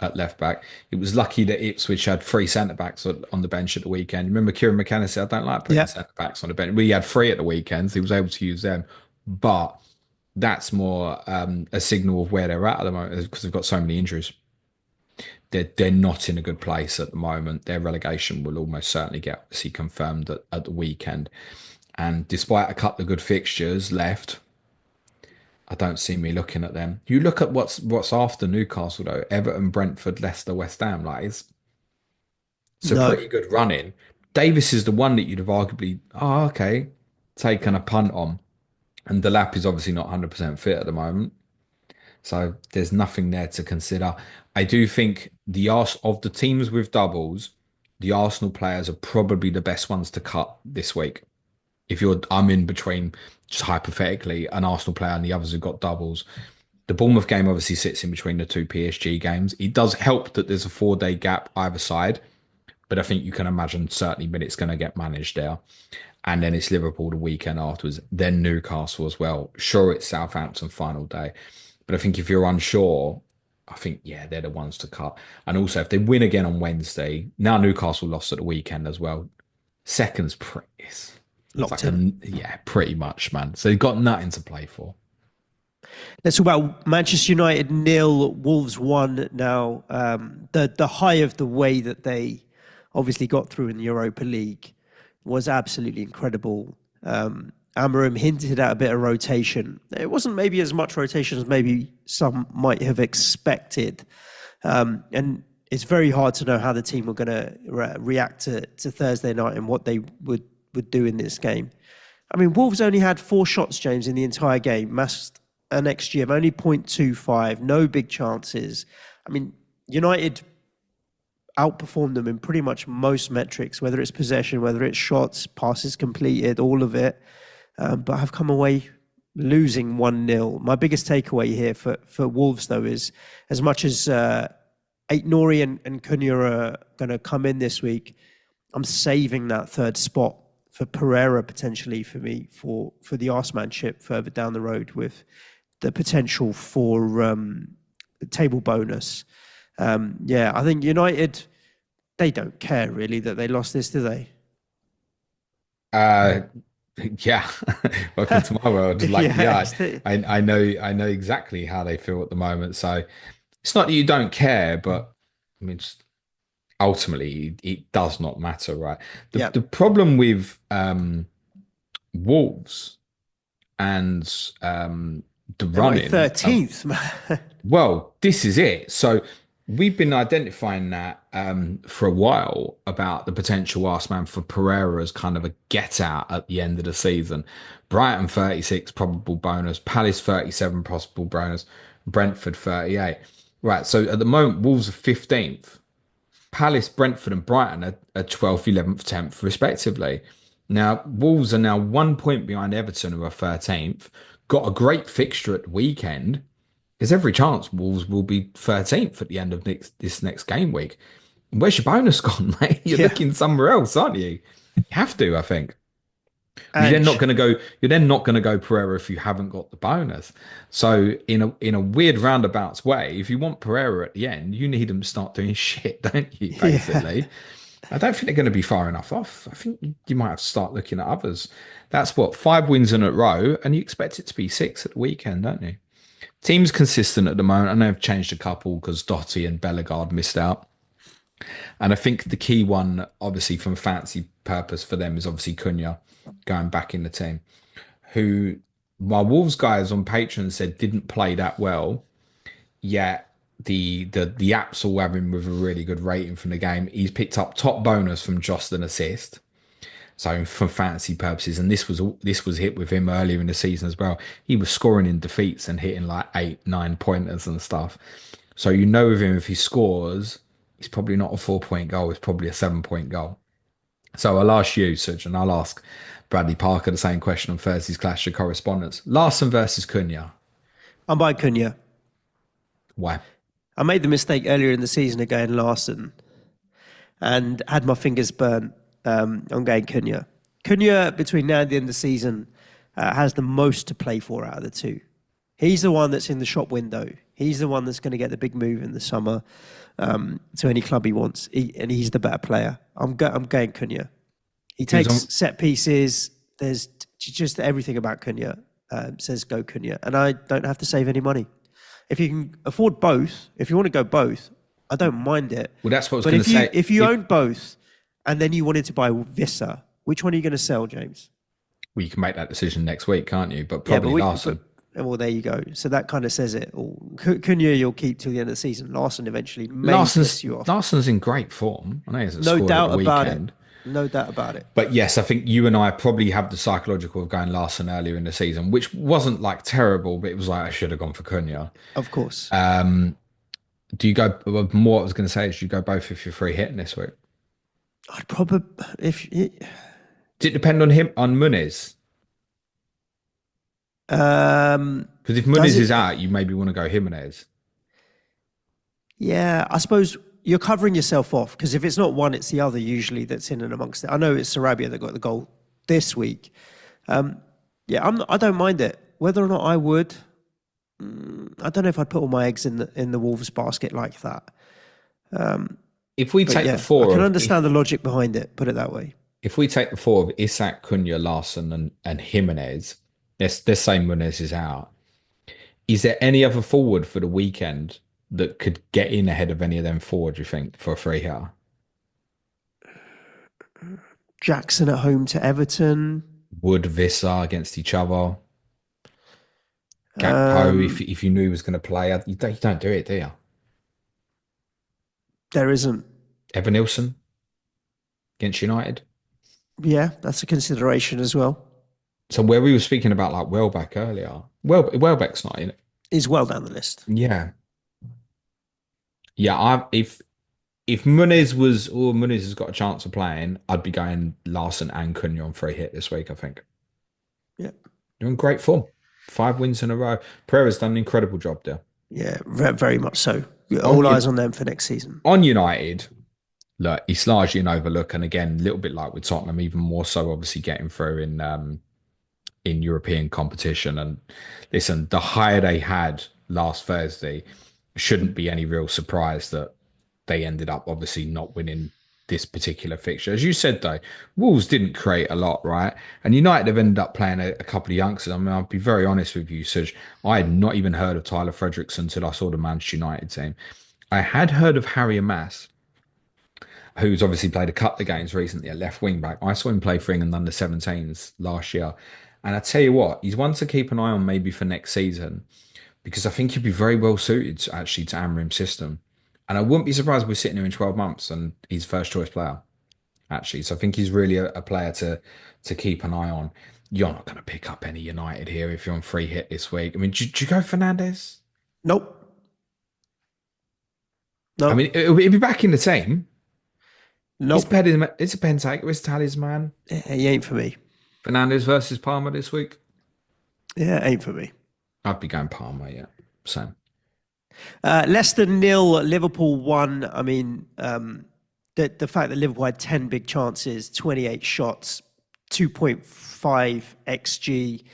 at left back. It was lucky that Ipswich had three centre backs on the bench at the weekend. Remember, Kieran McKenna said, "I don't like putting Yeah. centre backs on the bench." We had three at the weekends. He was able to use them, but that's more a signal of where they're at the moment because they've got so many injuries. They're not in a good place at the moment. Their relegation will almost certainly get obviously confirmed at the weekend. And despite a couple of good fixtures left, I don't see me looking at them. You look at what's after Newcastle though: Everton, Brentford, Leicester, West Ham. Like it's a No. pretty good running. Davis is the one that you'd have arguably, okay, taken a punt on. And Delap is obviously not 100% fit at the moment. So there's nothing there to consider. I do think of the teams with doubles, the Arsenal players are probably the best ones to cut this week. If I'm in between, just hypothetically, an Arsenal player and the others who've got doubles. The Bournemouth game obviously sits in between the two PSG games. It does help that there's a 4-day gap either side, but I think you can imagine certainly minutes going to get managed there. And then it's Liverpool the weekend afterwards, then Newcastle as well. Sure, it's Southampton final day, but I think if you're unsure, I think, yeah, they're the ones to cut. And also, if they win again on Wednesday, now Newcastle lost at the weekend as well. Second's pretty, it's Locked like in. yeah, pretty much, man. So they've got nothing to play for. Let's talk about Manchester United nil, Wolves 1 now. The high of the way that they obviously got through in the Europa League was absolutely incredible. Amarim hinted at a bit of rotation. It wasn't maybe as much rotation as maybe some might have expected. And it's very hard to know how the team were going to react to Thursday night and what they would do in this game. I mean, Wolves only had 4 shots, James, in the entire game, masked an XG of only 0.25, no big chances. I mean, United outperformed them in pretty much most metrics, whether it's possession, whether it's shots, passes completed, all of it. But have come away losing 1-0. My biggest takeaway here for Wolves, though, is as much as Aït-Nouri and Cunha are going to come in this week, I'm saving that third spot for Pereira potentially for me for the Arsemanship further down the road with the potential for table bonus. Yeah, I think United, they don't care really that they lost this, do they? Uh, yeah. Welcome to my world. Like, Yeah, yeah, I know exactly how they feel at the moment. So it's not that you don't care, but I mean, just ultimately it does not matter, right? The yeah. the problem with Wolves and the They're like running. 13th, man. Well, this is it. So we've been identifying that for a while about the potential Arseman for Pereira as kind of a get out at the end of the season. Brighton 36 probable bonus, Palace 37 possible bonus, Brentford 38. Right. So at the moment, Wolves are 15th. Palace, Brentford, and Brighton are 12th, 11th, 10th, respectively. Now, Wolves are now 1 point behind Everton, who are 13th. Got a great fixture at the weekend. There's every chance Wolves will be 13th at the end of this next game week. Where's your bonus gone, mate? You're Yeah. looking somewhere else, aren't you? You have to, I think. You're then not And going to go. You're then not going to go Pereira if you haven't got the bonus. So in a weird roundabouts way, if you want Pereira at the end, you need him to start doing shit, don't you? yeah. Basically, I don't think they're going to be far enough off. I think you might have to start looking at others. That's what 5 wins in a row, and you expect it to be 6 at the weekend, don't you? Team's consistent at the moment. I know I've changed a couple because Dotti and Bellegarde missed out. And I think the key one, obviously, from a fancy purpose for them is obviously Cunha going back in the team, who my Wolves guys on Patreon said didn't play that well, yet the apps all have him with a really good rating from the game. He's picked up top bonus from just an assist. So for fantasy purposes, and this was hit with him earlier in the season as well. He was scoring in defeats and hitting like 8, 9 pointers and stuff. So with him if he scores It's probably not a 4 point goal. It's probably a 7 point goal. So I'll ask you, Suj, and I'll ask Bradley Parker the same question on Thursday's Clash of Correspondence. Larson versus Cunha. I'm by Cunha. Why? I made the mistake earlier in the season of going Larson and had my fingers burnt on going Cunha. Cunha, between now and the end of the season, has the most to play for out of the two. He's the one that's in the shop window. He's the one that's going to get the big move in the summer to any club he wants. And he's the better player. I'm going Cunha. He takes set pieces. There's just everything about Cunha says go Cunha. And I don't have to save any money. If you can afford both, if you want to go both, I don't mind it. Well, that's what I was going to say. If you own both and then you wanted to buy Vissa, which one are you going to sell, James? Well, you can make that decision next week, can't you? But probably Larson. Well, there you go. So that kind of says it all. Cunha, you'll keep till the end of the season. Larson eventually may piss you off. Larson's in great form. I know he hasn't no scored doubt at the about weekend. it. No doubt about it. But yes, I think you and I probably have the psychological of going Larson earlier in the season, which wasn't like terrible, but it was like I should have gone for Cunha. Of course. Do you go more? I was going to say is you go both if you're free hitting this week. I'd probably Did it depend on him on Muniz? Because if Muniz is out, you maybe want to go Jimenez. Yeah, I suppose you're covering yourself off because if it's not one, it's the other usually that's in and amongst it. I know it's Sarabia that got the goal this week. I don't mind it. Whether or not I would, I don't know if I'd put all my eggs in the Wolves basket like that. If we take the four, I can understand the logic behind it. Put it that way. If we take the four of Isak, Cunha, Larson, and Jimenez, let's say Muniz is out. Is there any other forward for the weekend that could get in ahead of any of them forward, do you think, for a free hitter? Jackson at home to Everton. Wood, Vissa against each other. Gakpo, if you knew he was going to play, you don't do it, do you? There isn't. Evan Nilsson against United. Yeah, that's a consideration as well. So where we were speaking about like Welbeck earlier, Welbeck's not in it. He's well down the list. Yeah. Yeah, if Muniz has got a chance of playing, I'd be going Larson and Cunha on free hit this week, I think. Yeah. You're in great form. 5 wins in a row. Pereira's done an incredible job there. Yeah, very much so. All eyes on them for next season. On United, look, it's largely an overlook. And again, a little bit like with Tottenham, even more so obviously getting through in European competition. And listen, the hire they had last Thursday shouldn't be any real surprise that they ended up obviously not winning this particular fixture. As you said, though, Wolves didn't create a lot, right? And United have ended up playing a couple of youngsters. I mean, I'll be very honest with you, Suj. I had not even heard of Tyler Frederickson until I saw the Manchester United team. I had heard of Harry Amass, who's obviously played a couple of games recently at left wing back. I saw him play for England under 17s last year. And I tell you what, he's one to keep an eye on maybe for next season, because I think he'd be very well suited actually to Amorim's system. And I wouldn't be surprised if we're sitting here in 12 months and he's first choice player, actually. So I think he's really a player to keep an eye on. You're not going to pick up any United here if you're on free hit this week. I mean, did you go Fernandes? Nope. No. I mean, he'll be back in the team. Nope. It's a pen take. It's talisman. He ain't for me. Fernandes versus Palmer this week? Yeah, ain't for me. I'd be going Palmer, yeah. Same. Leicester 0, Liverpool 1. I mean, the fact that Liverpool had 10 big chances, 28 shots, 2.5 XG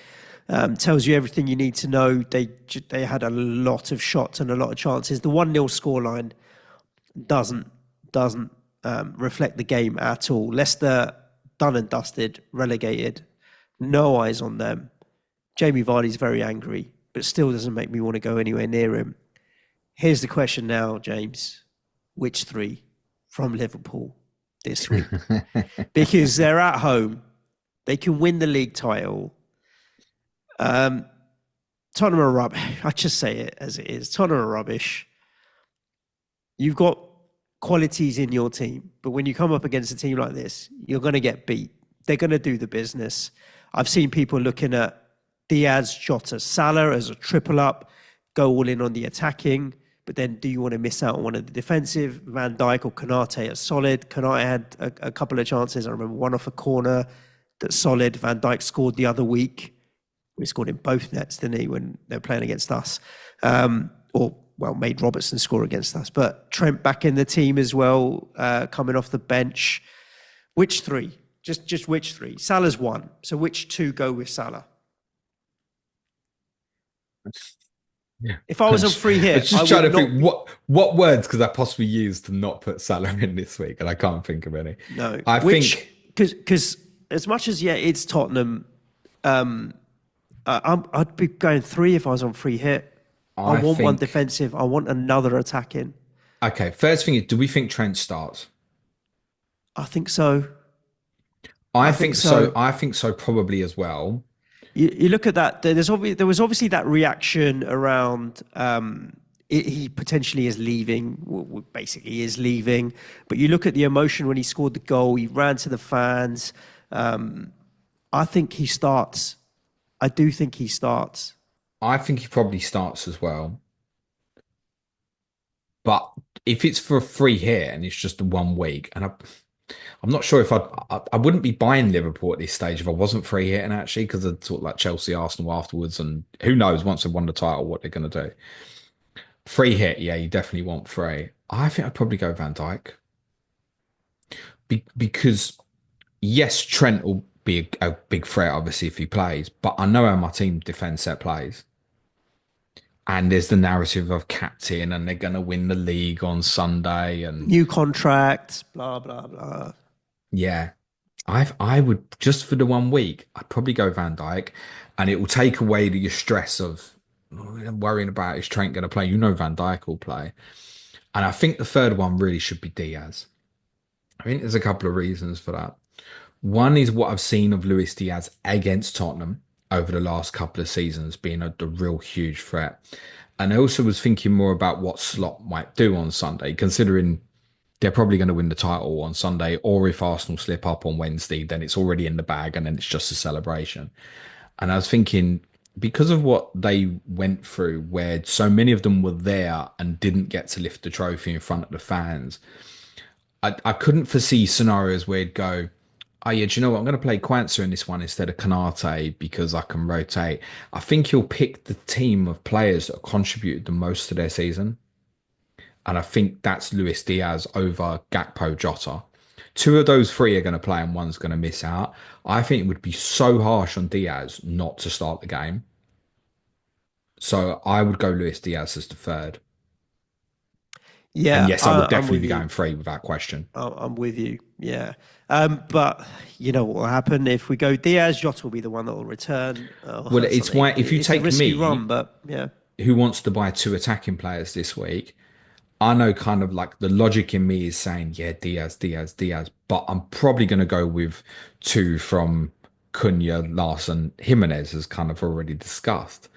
tells you everything you need to know. They had a lot of shots and a lot of chances. The 1-0 scoreline doesn't reflect the game at all. Leicester done and dusted, relegated. No eyes on them. Jamie Vardy's very angry, but still doesn't make me want to go anywhere near him. Here's the question now, James. Which three from Liverpool this week? Because they're at home. They can win the league title. Tottenham are rubbish. I just say it as it is. Tottenham are rubbish. You've got qualities in your team, but when you come up against a team like this, you're going to get beat. They're going to do the business. I've seen people looking at Diaz, Jota, Salah as a triple up, go all in on the attacking. But then do you want to miss out on one of the defensive? Van Dijk or Konate are solid. Konate had a couple of chances. I remember one off a corner that's solid. Van Dijk scored the other week. We scored in both nets, didn't he, when they were playing against us? Made Robertson score against us. But Trent back in the team as well, coming off the bench. Which three? Just which three? Salah's one. So which two go with Salah? Yeah. If I was on free hit, I was just trying to think what words could I possibly use to not put Salah in this week, and I can't think of any. No, I think because as much as it's Tottenham, I'd be going three if I was on free hit. I want one defensive. I want another attacking. Okay, first thing is, do we think Trent starts? I think so. I think so. I think so, probably as well. You look at that. There was obviously that reaction around he potentially is leaving. Basically, is leaving. But you look at the emotion when he scored the goal. He ran to the fans. I think he starts. I do think he starts. I think he probably starts as well. But if it's for a free hit and it's just a 1 week, and I'm not sure if I wouldn't be buying Liverpool at this stage if I wasn't free hitting, actually, because I'd sort of like Chelsea, Arsenal afterwards, and who knows once they've won the title what they're going to do. Free hit, yeah, you definitely want free. I think I'd probably go Van Dijk because yes, Trent will be a big threat obviously if he plays, but I know how my team defends set plays. And there's the narrative of captain, and they're going to win the league on Sunday, and new contract, blah blah blah. Yeah, I would just for the 1 week, I'd probably go Van Dijk, and it will take away your stress of worrying about is Trent going to play. You know, Van Dijk will play, and I think the third one really should be Diaz. I think there's a couple of reasons for that. One is what I've seen of Luis Diaz against Tottenham over the last couple of seasons being the real huge threat. And I also was thinking more about what Slot might do on Sunday, considering they're probably going to win the title on Sunday, or if Arsenal slip up on Wednesday, then it's already in the bag and then it's just a celebration. And I was thinking, because of what they went through, where so many of them were there and didn't get to lift the trophy in front of the fans, I couldn't foresee scenarios where it'd go, oh yeah, do you know what? I'm going to play Kwanzaa in this one instead of Konate because I can rotate. I think he'll pick the team of players that have contributed the most to their season. And I think that's Luis Diaz over Gakpo, Jota. 2 of those 3 are going to play and one's going to miss out. I think it would be so harsh on Diaz not to start the game. So I would go Luis Diaz as the third. Yeah. And yes, I would definitely be going 3 without question. I'm with you. Yeah. But you know what will happen if we go Diaz? Jota will be the one that will return. Well, it's why if you take a risky me, run, but yeah, who wants to buy 2 attacking players this week? I know kind of like the logic in me is saying, yeah, Diaz, but I'm probably going to go with 2 from Cunha, Larson, Jimenez, as kind of already discussed,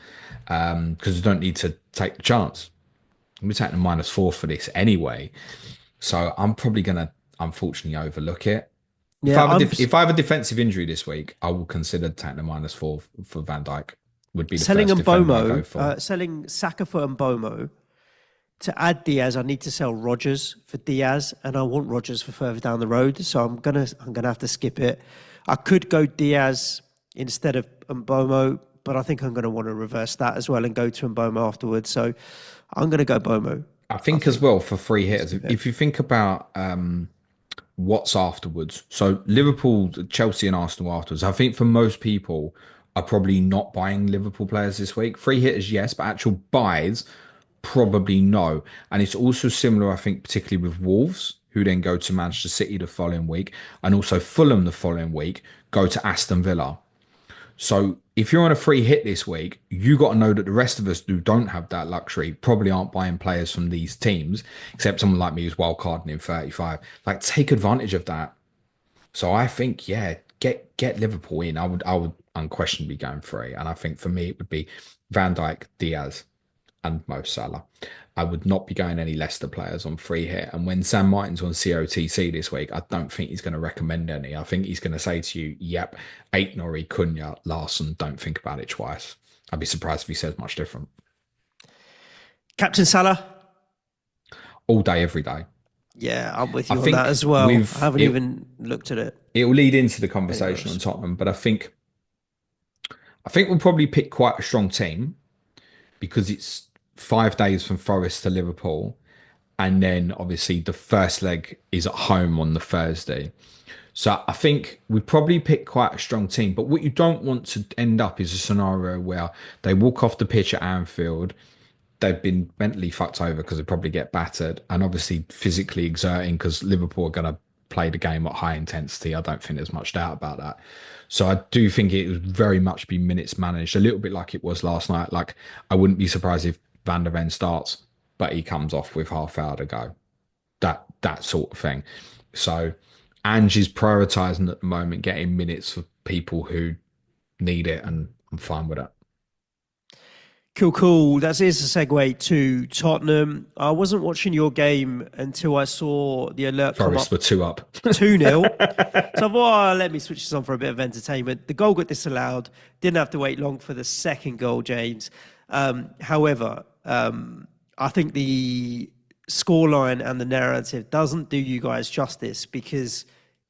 because you don't need to take the chance. We're taking a -4 for this anyway, so I'm probably going to unfortunately overlook it. yeah. If I have a defensive injury this week, I will consider taking a -4 for Van Dijk. Would be the selling first defender I go for. Selling Saka for Mbomo. To add Diaz, I need to sell Rodgers for Diaz, and I want Rodgers for further down the road. So I'm gonna have to skip it. I could go Diaz instead of Mbomo, but I think I'm gonna want to reverse that as well and go to Mbomo afterwards. So I'm gonna go Mbomo. I think as well for free hitters, if you think about what's afterwards, so Liverpool, Chelsea, and Arsenal afterwards. I think for most people are probably not buying Liverpool players this week. Free hitters, yes, but actual buys. Probably no. And it's also similar, I think, particularly with Wolves, who then go to Manchester City the following week, and also Fulham the following week, go to Aston Villa. So if you're on a free hit this week, you got to know that the rest of us who don't have that luxury probably aren't buying players from these teams, except someone like me who's wild carding in 35. Like, take advantage of that. So I think, yeah, get Liverpool in. I would unquestionably go free. And I think for me, it would be Van Dijk, Diaz, and Mo Salah. I would not be going any Leicester players on free hit. And when Sam Martin's on COTC this week, I don't think he's going to recommend any. I think he's going to say to you, yep, Aitnori, Cunha, Larson, don't think about it twice. I'd be surprised if he says much different. Captain Salah. all day, every day. Yeah, I'm with I you on that think as well. I with haven't it, even looked at it. it will lead into the Any of conversation on those. Tottenham, but I think we'll probably pick quite a strong team because it's 5 days from Forest to Liverpool, and then obviously the first leg is at home on the Thursday. So I think we probably pick quite a strong team. But what you don't want to end up is a scenario where they walk off the pitch at Anfield. They've been mentally fucked over because they probably get battered, and obviously physically exerting because Liverpool are going to play the game at high intensity. I don't think there's much doubt about that. So I do think it would very much be minutes managed, a little bit like it was last night. Like I wouldn't be surprised if Van der Ven starts, but he comes off with half hour to go. That sort of thing. So Ange is prioritising at the moment getting minutes for people who need it, and I'm fine with it. Cool, cool. That is a segue to Tottenham. I wasn't watching your game until I saw the alert come Forest up were two up. 2-0. So I thought, oh, let me switch this on for a bit of entertainment. The goal got disallowed. Didn't have to wait long for the second goal, James. However, I think the scoreline and the narrative doesn't do you guys justice because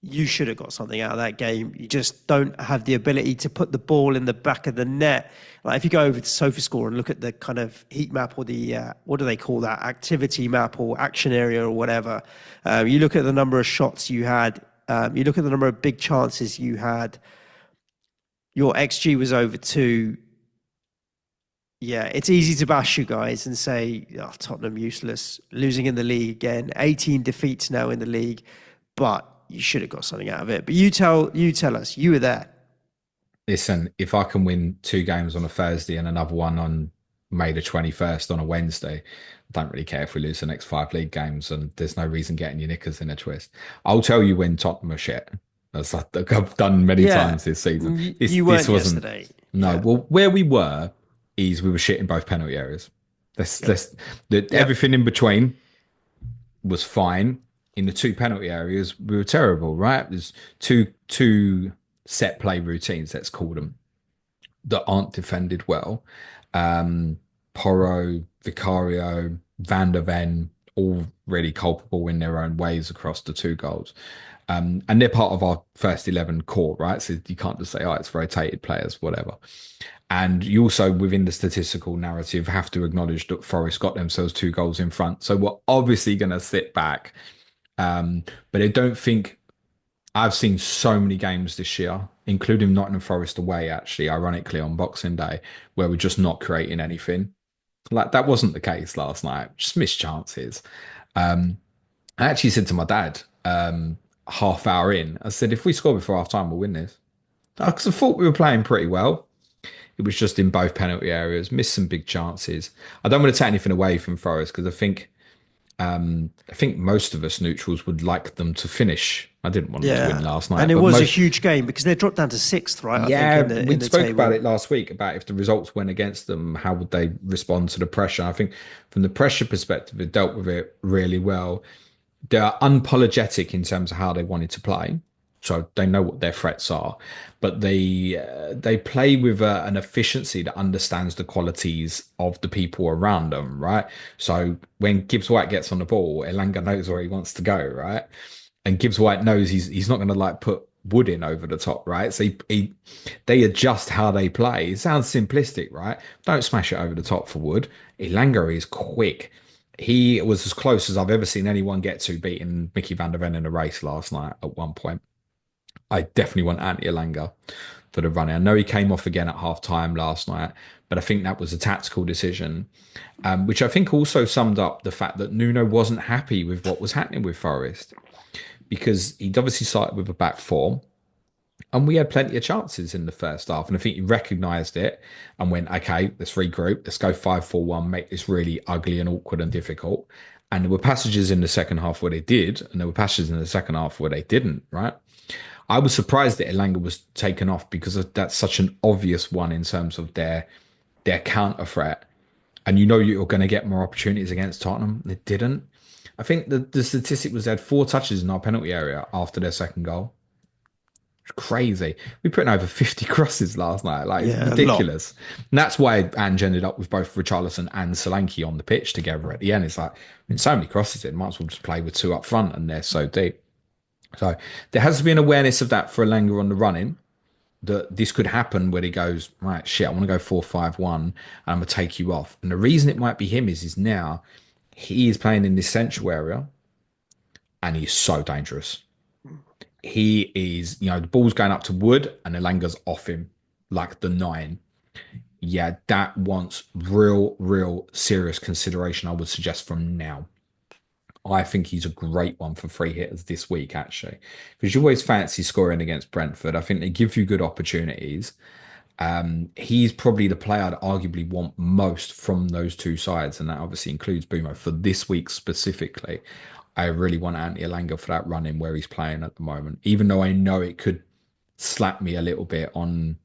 you should have got something out of that game. You just don't have the ability to put the ball in the back of the net. Like if you go over to SofaScore and look at the kind of heat map or the, what do they call that, activity map or action area or whatever, you look at the number of shots you had, you look at the number of big chances you had, your XG was over 2. Yeah, it's easy to bash you guys and say, oh, Tottenham useless, losing in the league again, 18 defeats now in the league, but you should have got something out of it. But you tell us, you were there. Listen, if I can win 2 games on a Thursday and another one on May the 21st on a Wednesday, I don't really care if we lose the next 5 league games, and there's no reason getting your knickers in a twist. I'll tell you when Tottenham are shit, as I've done many Yeah, times this season. This you this weren't wasn't yesterday. no. Yeah, Well, where we were is we were shit in both penalty areas. yep, yep. Everything in between was fine. In the 2 penalty areas, we were terrible, right? There's two set play routines, let's call them, that aren't defended well. Um, Porro, Vicario, Van der Ven, all really culpable in their own ways across the 2 goals. And they're part of our first 11 core, right? So you can't just say, oh, it's rotated players, whatever. And you also, within the statistical narrative, have to acknowledge that Forest got themselves 2 goals in front. So we're obviously going to sit back. But I don't think I've seen so many games this year, including Nottingham Forest away, actually, ironically, on Boxing Day, where we're just not creating anything. Like that wasn't the case last night, just missed chances. I actually said to my dad, half hour in, I said, if we score before half time, we'll win this. Because I thought we were playing pretty well. It was just in both penalty areas, missed some big chances. I don't want to take anything away from Forest because I think most of us neutrals would like them to finish. I didn't want them to win Yeah, last and night, it but was a most, huge game because they dropped down to sixth, right? I think yeah, in the we in the spoke about table. it last week about if the results went against them, how would they respond to the pressure? I think from the pressure perspective, it dealt with it really well. They're unapologetic in terms of how they wanted to play, so they know what their threats are, but they play with an efficiency that understands the qualities of the people around them, right? So when Gibbs White gets on the ball, Elanga knows where he wants to go, right? And Gibbs White knows he's not going to like put Wood in over the top, right? So they adjust how they play. It sounds simplistic, right? Don't smash it over the top for Wood. Elanga is quick. He was as close as I've ever seen anyone get to beating Mickey van der Ven in a race last night at one point. I definitely want Antti Elanga for the running. I know he came off again at half time last night, but I think that was a tactical decision, which I think also summed up the fact that Nuno wasn't happy with what was happening with Forest because he'd obviously started with a back four. And we had plenty of chances in the first half. And I think he recognised it and went, okay, let's regroup. Let's go 5-4-1, make this really ugly and awkward and difficult. And there were passages in the second half where they did, and there were passages in the second half where they didn't, right? I was surprised that Elanga was taken off because that's such an obvious one in terms of their counter threat. And you know you're going to get more opportunities against Tottenham. They didn't. I think the statistic was they had 4 touches in our penalty area after their second goal. It's crazy. We put in over 50 crosses last night. Like, it's Yeah, a lot. ridiculous. And that's why Ange ended up with both Richarlison and Solanke on the pitch together at the end. It's like, I mean, so many crosses in, might as well just play with two up front, and they're so deep. So there has to be an awareness of that for Elanga on the running, that this could happen where he goes, right, shit, I want to go 4-5-1 and I'm going to take you off. And the reason it might be him is now he is playing in this central area and he's so dangerous. He is, the ball's going up to Wood and Elanga's off him like the nine. Yeah, that wants real serious consideration, I would suggest, from now. I think he's a great one for free hitters this week, actually, because you always fancy scoring against Brentford. I think they give you good opportunities. He's probably the player I'd arguably want most from those two sides, and that obviously includes Bumo. For this week specifically, I really want Anthony Elanga for that run in where he's playing at the moment, even though I know it could slap me a little bit on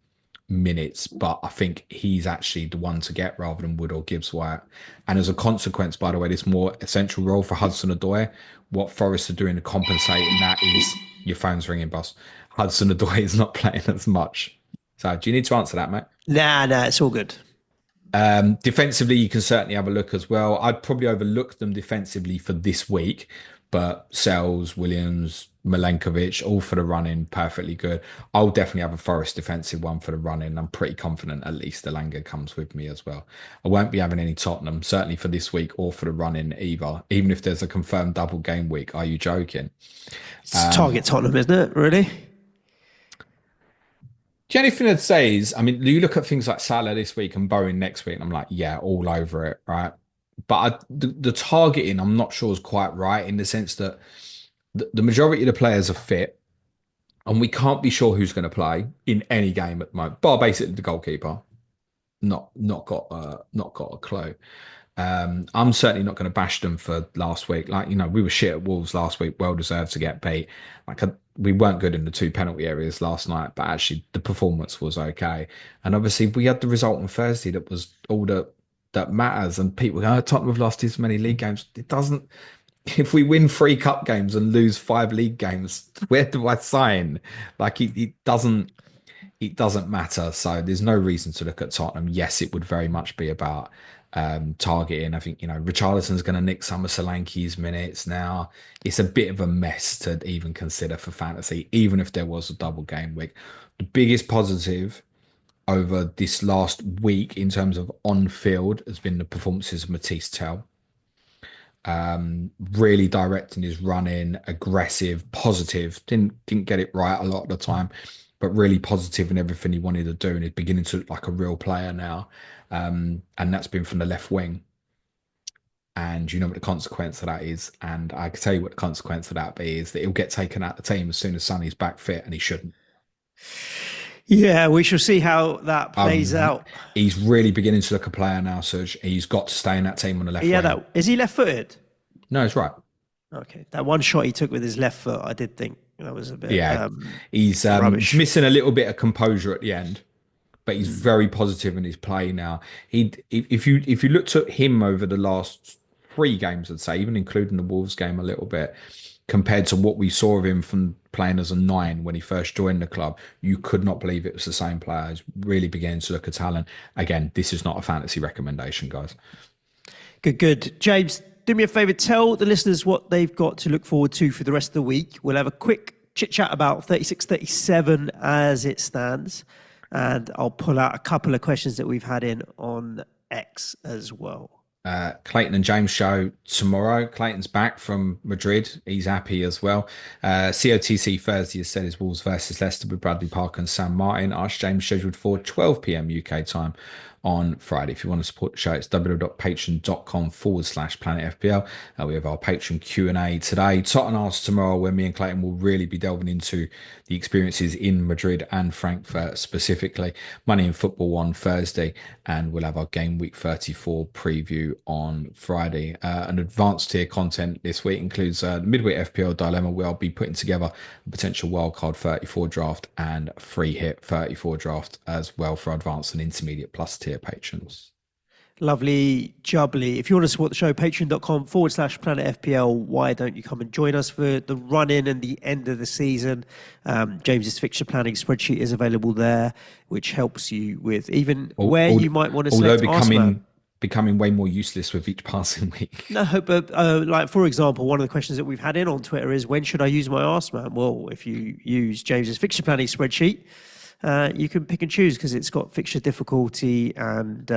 minutes, but I think he's actually the one to get rather than Wood or Gibbs White. And as a consequence, by the way, this more essential role for Hudson-Odoi, what Forest are doing to compensate in that is your phone's ringing, boss. Hudson-Odoi is not playing as much. So do you need to answer that, mate? Nah, it's all good. Defensively, you can certainly have a look as well. I'd probably overlook them defensively for this week, but Sells, Williams, Milenkovic, all for the running, perfectly good. I'll definitely have a Forest defensive one for the running. I'm pretty confident at least Elanga comes with me as well. I won't be having any Tottenham, certainly for this week or for the running either, even if there's a confirmed double game week. Are you joking? It's target Tottenham, isn't it? Really? The only thing I'd say is, I mean, you look at things like Salah this week and Bowen next week, and I'm like, yeah, all over it, right? But the targeting, I'm not sure is quite right in the sense that the majority of the players are fit, and we can't be sure who's going to play in any game at the moment, bar basically the goalkeeper. Not got a clue. I'm certainly not going to bash them for last week. Like, we were shit at Wolves last week, well deserved to get beat. We weren't good in the two penalty areas last night, but actually the performance was okay. And obviously we had the result on Thursday that was all that matters. And people go, oh, Tottenham have lost this many league games. It doesn't. If we win 3 cup games and lose 5 league games, where do I sign? Like, it doesn't matter. So there's no reason to look at Tottenham. Yes, it would very much be about targeting. I think, Richarlison's going to nick some of Solanke's minutes now. It's a bit of a mess to even consider for fantasy, even if there was a double game week. The biggest positive over this last week in terms of on field has been the performances of Matisse Tell. Really directing his running, aggressive, positive. Didn't get it right a lot of the time, but really positive in everything he wanted to do, and he's beginning to look like a real player now. And that's been from the left wing. And you know what the consequence of that is. And I can tell you what the consequence of that is that he'll get taken out of the team as soon as Sonny's back fit, and he shouldn't. Yeah, we shall see how that plays Um, out. he's really beginning to look a player now, Suj. He's got to stay in that team on the left Yeah, wing. is he left-footed? No, it's right. Okay, that one shot he took with his left foot, I did think that was a bit Yeah, he's rubbish. missing a little bit of composure at the end, but he's very positive in his play now. If you looked at him over the last 3 games, I'd say, even including the Wolves game a little bit, compared to what we saw of him from playing as a 9 when he first joined the club, you could not believe it was the same player. He's really beginning to look at talent. Again, this is not a fantasy recommendation, guys. Good. James, do me a favour, tell the listeners what they've got to look forward to for the rest of the week. We'll have a quick chit chat about 36, 37 as it stands, and I'll pull out a couple of questions that we've had in on X as well. Clayton and James show tomorrow. Clayton's back from Madrid. He's happy as well. COTC Thursday has said is Wolves versus Leicester with Bradley Park and Sam Martin. Ask James scheduled for 12 p.m. UK time on Friday. If you want to support the show, it's www.patreon.com/Planet FPL. We have our Patreon Q&A today. Tottenham Arsenal tomorrow, where me and Clayton will really be delving into the experiences in Madrid and Frankfurt specifically. Money in Football on Thursday, and we'll have our Game Week 34 preview on Friday. And advanced tier content this week includes the Midweek FPL Dilemma, where I'll be putting together a potential wildcard 34 draft and free hit 34 draft as well for advanced and intermediate plus tier patrons. Lovely jubbly. If you want to support the show, patreon.com/Planet FPL. Why don't you come and join us for the run in and the end of the season? James's fixture planning spreadsheet is available there, which helps you with even where you might want to Although select Arsenal. becoming way more useless with each passing week. No, but like for example, one of the questions that we've had in on Twitter is when should I use my Arsenal? Well, if you use James's fixture planning spreadsheet, you can pick and choose because it's got fixture difficulty and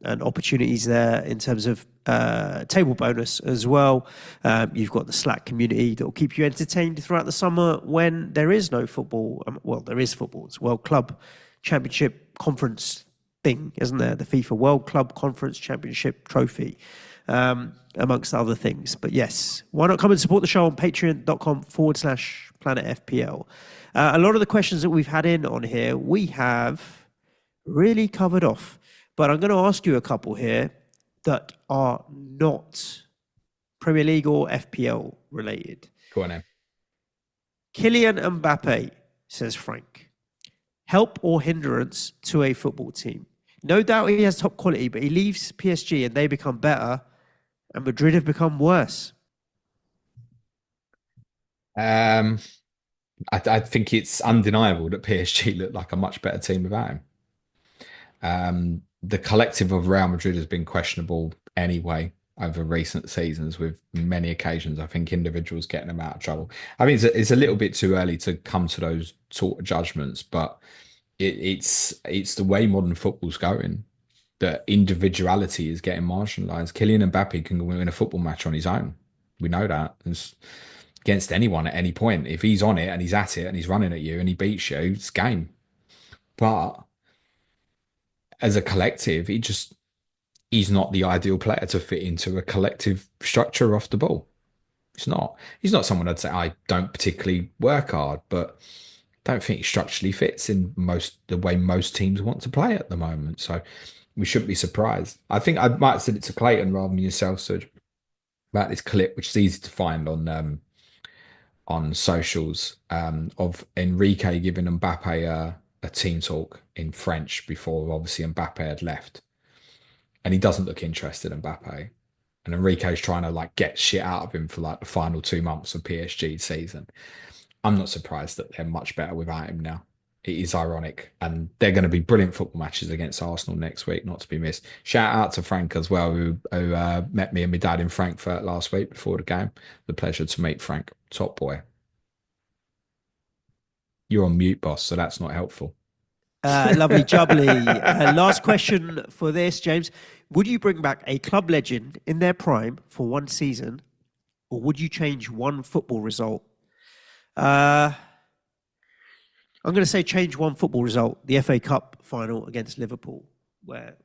opportunities there in terms of table bonus as well. You've got the Slack community that will keep you entertained throughout the summer when there is no football. Well, there is football. It's World Club Championship Conference thing, isn't there? The FIFA World Club Conference Championship Trophy, amongst other things. But yes, why not come and support the show on patreon.com/Planet FPL. A lot of the questions that we've had in on here, we have really covered off. But I'm going to ask you a couple here that are not Premier League or FPL related. Go on then. Kylian Mbappe, says Frank. Help or hindrance to a football team? No doubt he has top quality, but he leaves PSG and they become better, and Madrid have become worse. I think it's undeniable that PSG look like a much better team without him. The collective of Real Madrid has been questionable anyway over recent seasons, with many occasions, I think, individuals getting them out of trouble. I mean, it's a little bit too early to come to those sort of judgments, but it's the way modern football's going that individuality is getting marginalised. Kylian Mbappe can win a football match on his own. We know that. It's against anyone at any point. If he's on it and he's at it and he's running at you and he beats you, it's game. But as a collective, he's not the ideal player to fit into a collective structure off the ball. He's not. He's not someone I'd say I don't particularly work hard, but don't think he structurally fits in the way most teams want to play at the moment. So we shouldn't be surprised. I think I might have said it to Clayton rather than yourself, Suj, about this clip, which is easy to find on socials, of Enrique giving Mbappe a team talk in French before obviously Mbappe had left. And he doesn't look interested in Mbappe. And Enrique's trying to like get shit out of him for like the final 2 months of PSG season. I'm not surprised that they're much better without him now. It is ironic. And they're going to be brilliant football matches against Arsenal next week, not to be missed. Shout out to Frank as well, who met me and my dad in Frankfurt last week before the game. The pleasure to meet Frank. Top boy. You're on mute, boss, so that's not helpful. Lovely jubbly. Last question for this, James. Would you bring back a club legend in their prime for one season, or would you change one football result? I'm going to say change one football result, the FA Cup final against Liverpool, where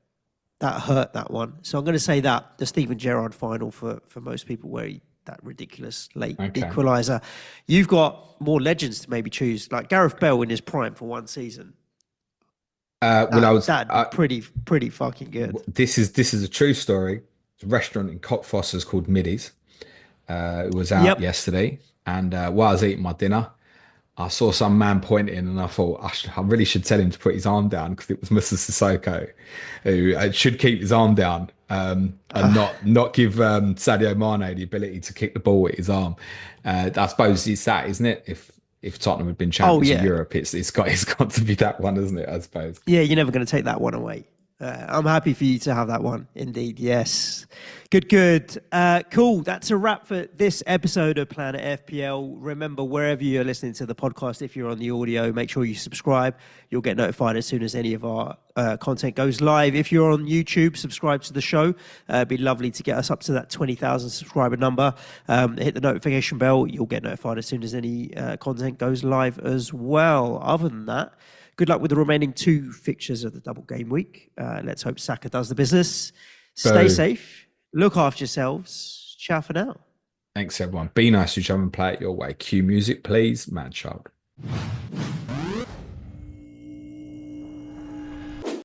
that hurt that one. So I'm going to say that, the Steven Gerrard final for most people, where that ridiculous late equaliser. You've got more legends to maybe choose, like Gareth Bale in his prime for one season. That'd be pretty fucking good. This is a true story. It's a restaurant in Cockfosters called Middies. It was out yesterday, and while I was eating my dinner, I saw some man pointing, and I thought I really should tell him to put his arm down, because it was Mr. Sissoko, who should keep his arm down and not give Sadio Mane the ability to kick the ball with his arm. I suppose it's that, isn't it? If Tottenham had been champions of Europe, it's got to be that one, isn't it? I suppose. Yeah, you're never going to take that one away. I'm happy for you to have that one. Indeed, yes. Good. Cool. That's a wrap for this episode of Planet FPL. Remember, wherever you're listening to the podcast, if you're on the audio, make sure you subscribe. You'll get notified as soon as any of our content goes live. If you're on YouTube, subscribe to the show. It'd be lovely to get us up to that 20,000 subscriber number. Hit the notification bell. You'll get notified as soon as any content goes live as well. Other than that, good luck with the remaining 2 fixtures of the double game week. Let's hope Saka does the business. Stay safe. Look after yourselves. Ciao for now. Thanks, everyone. Be nice to each other and play it your way. Cue music, please. Mad Shark.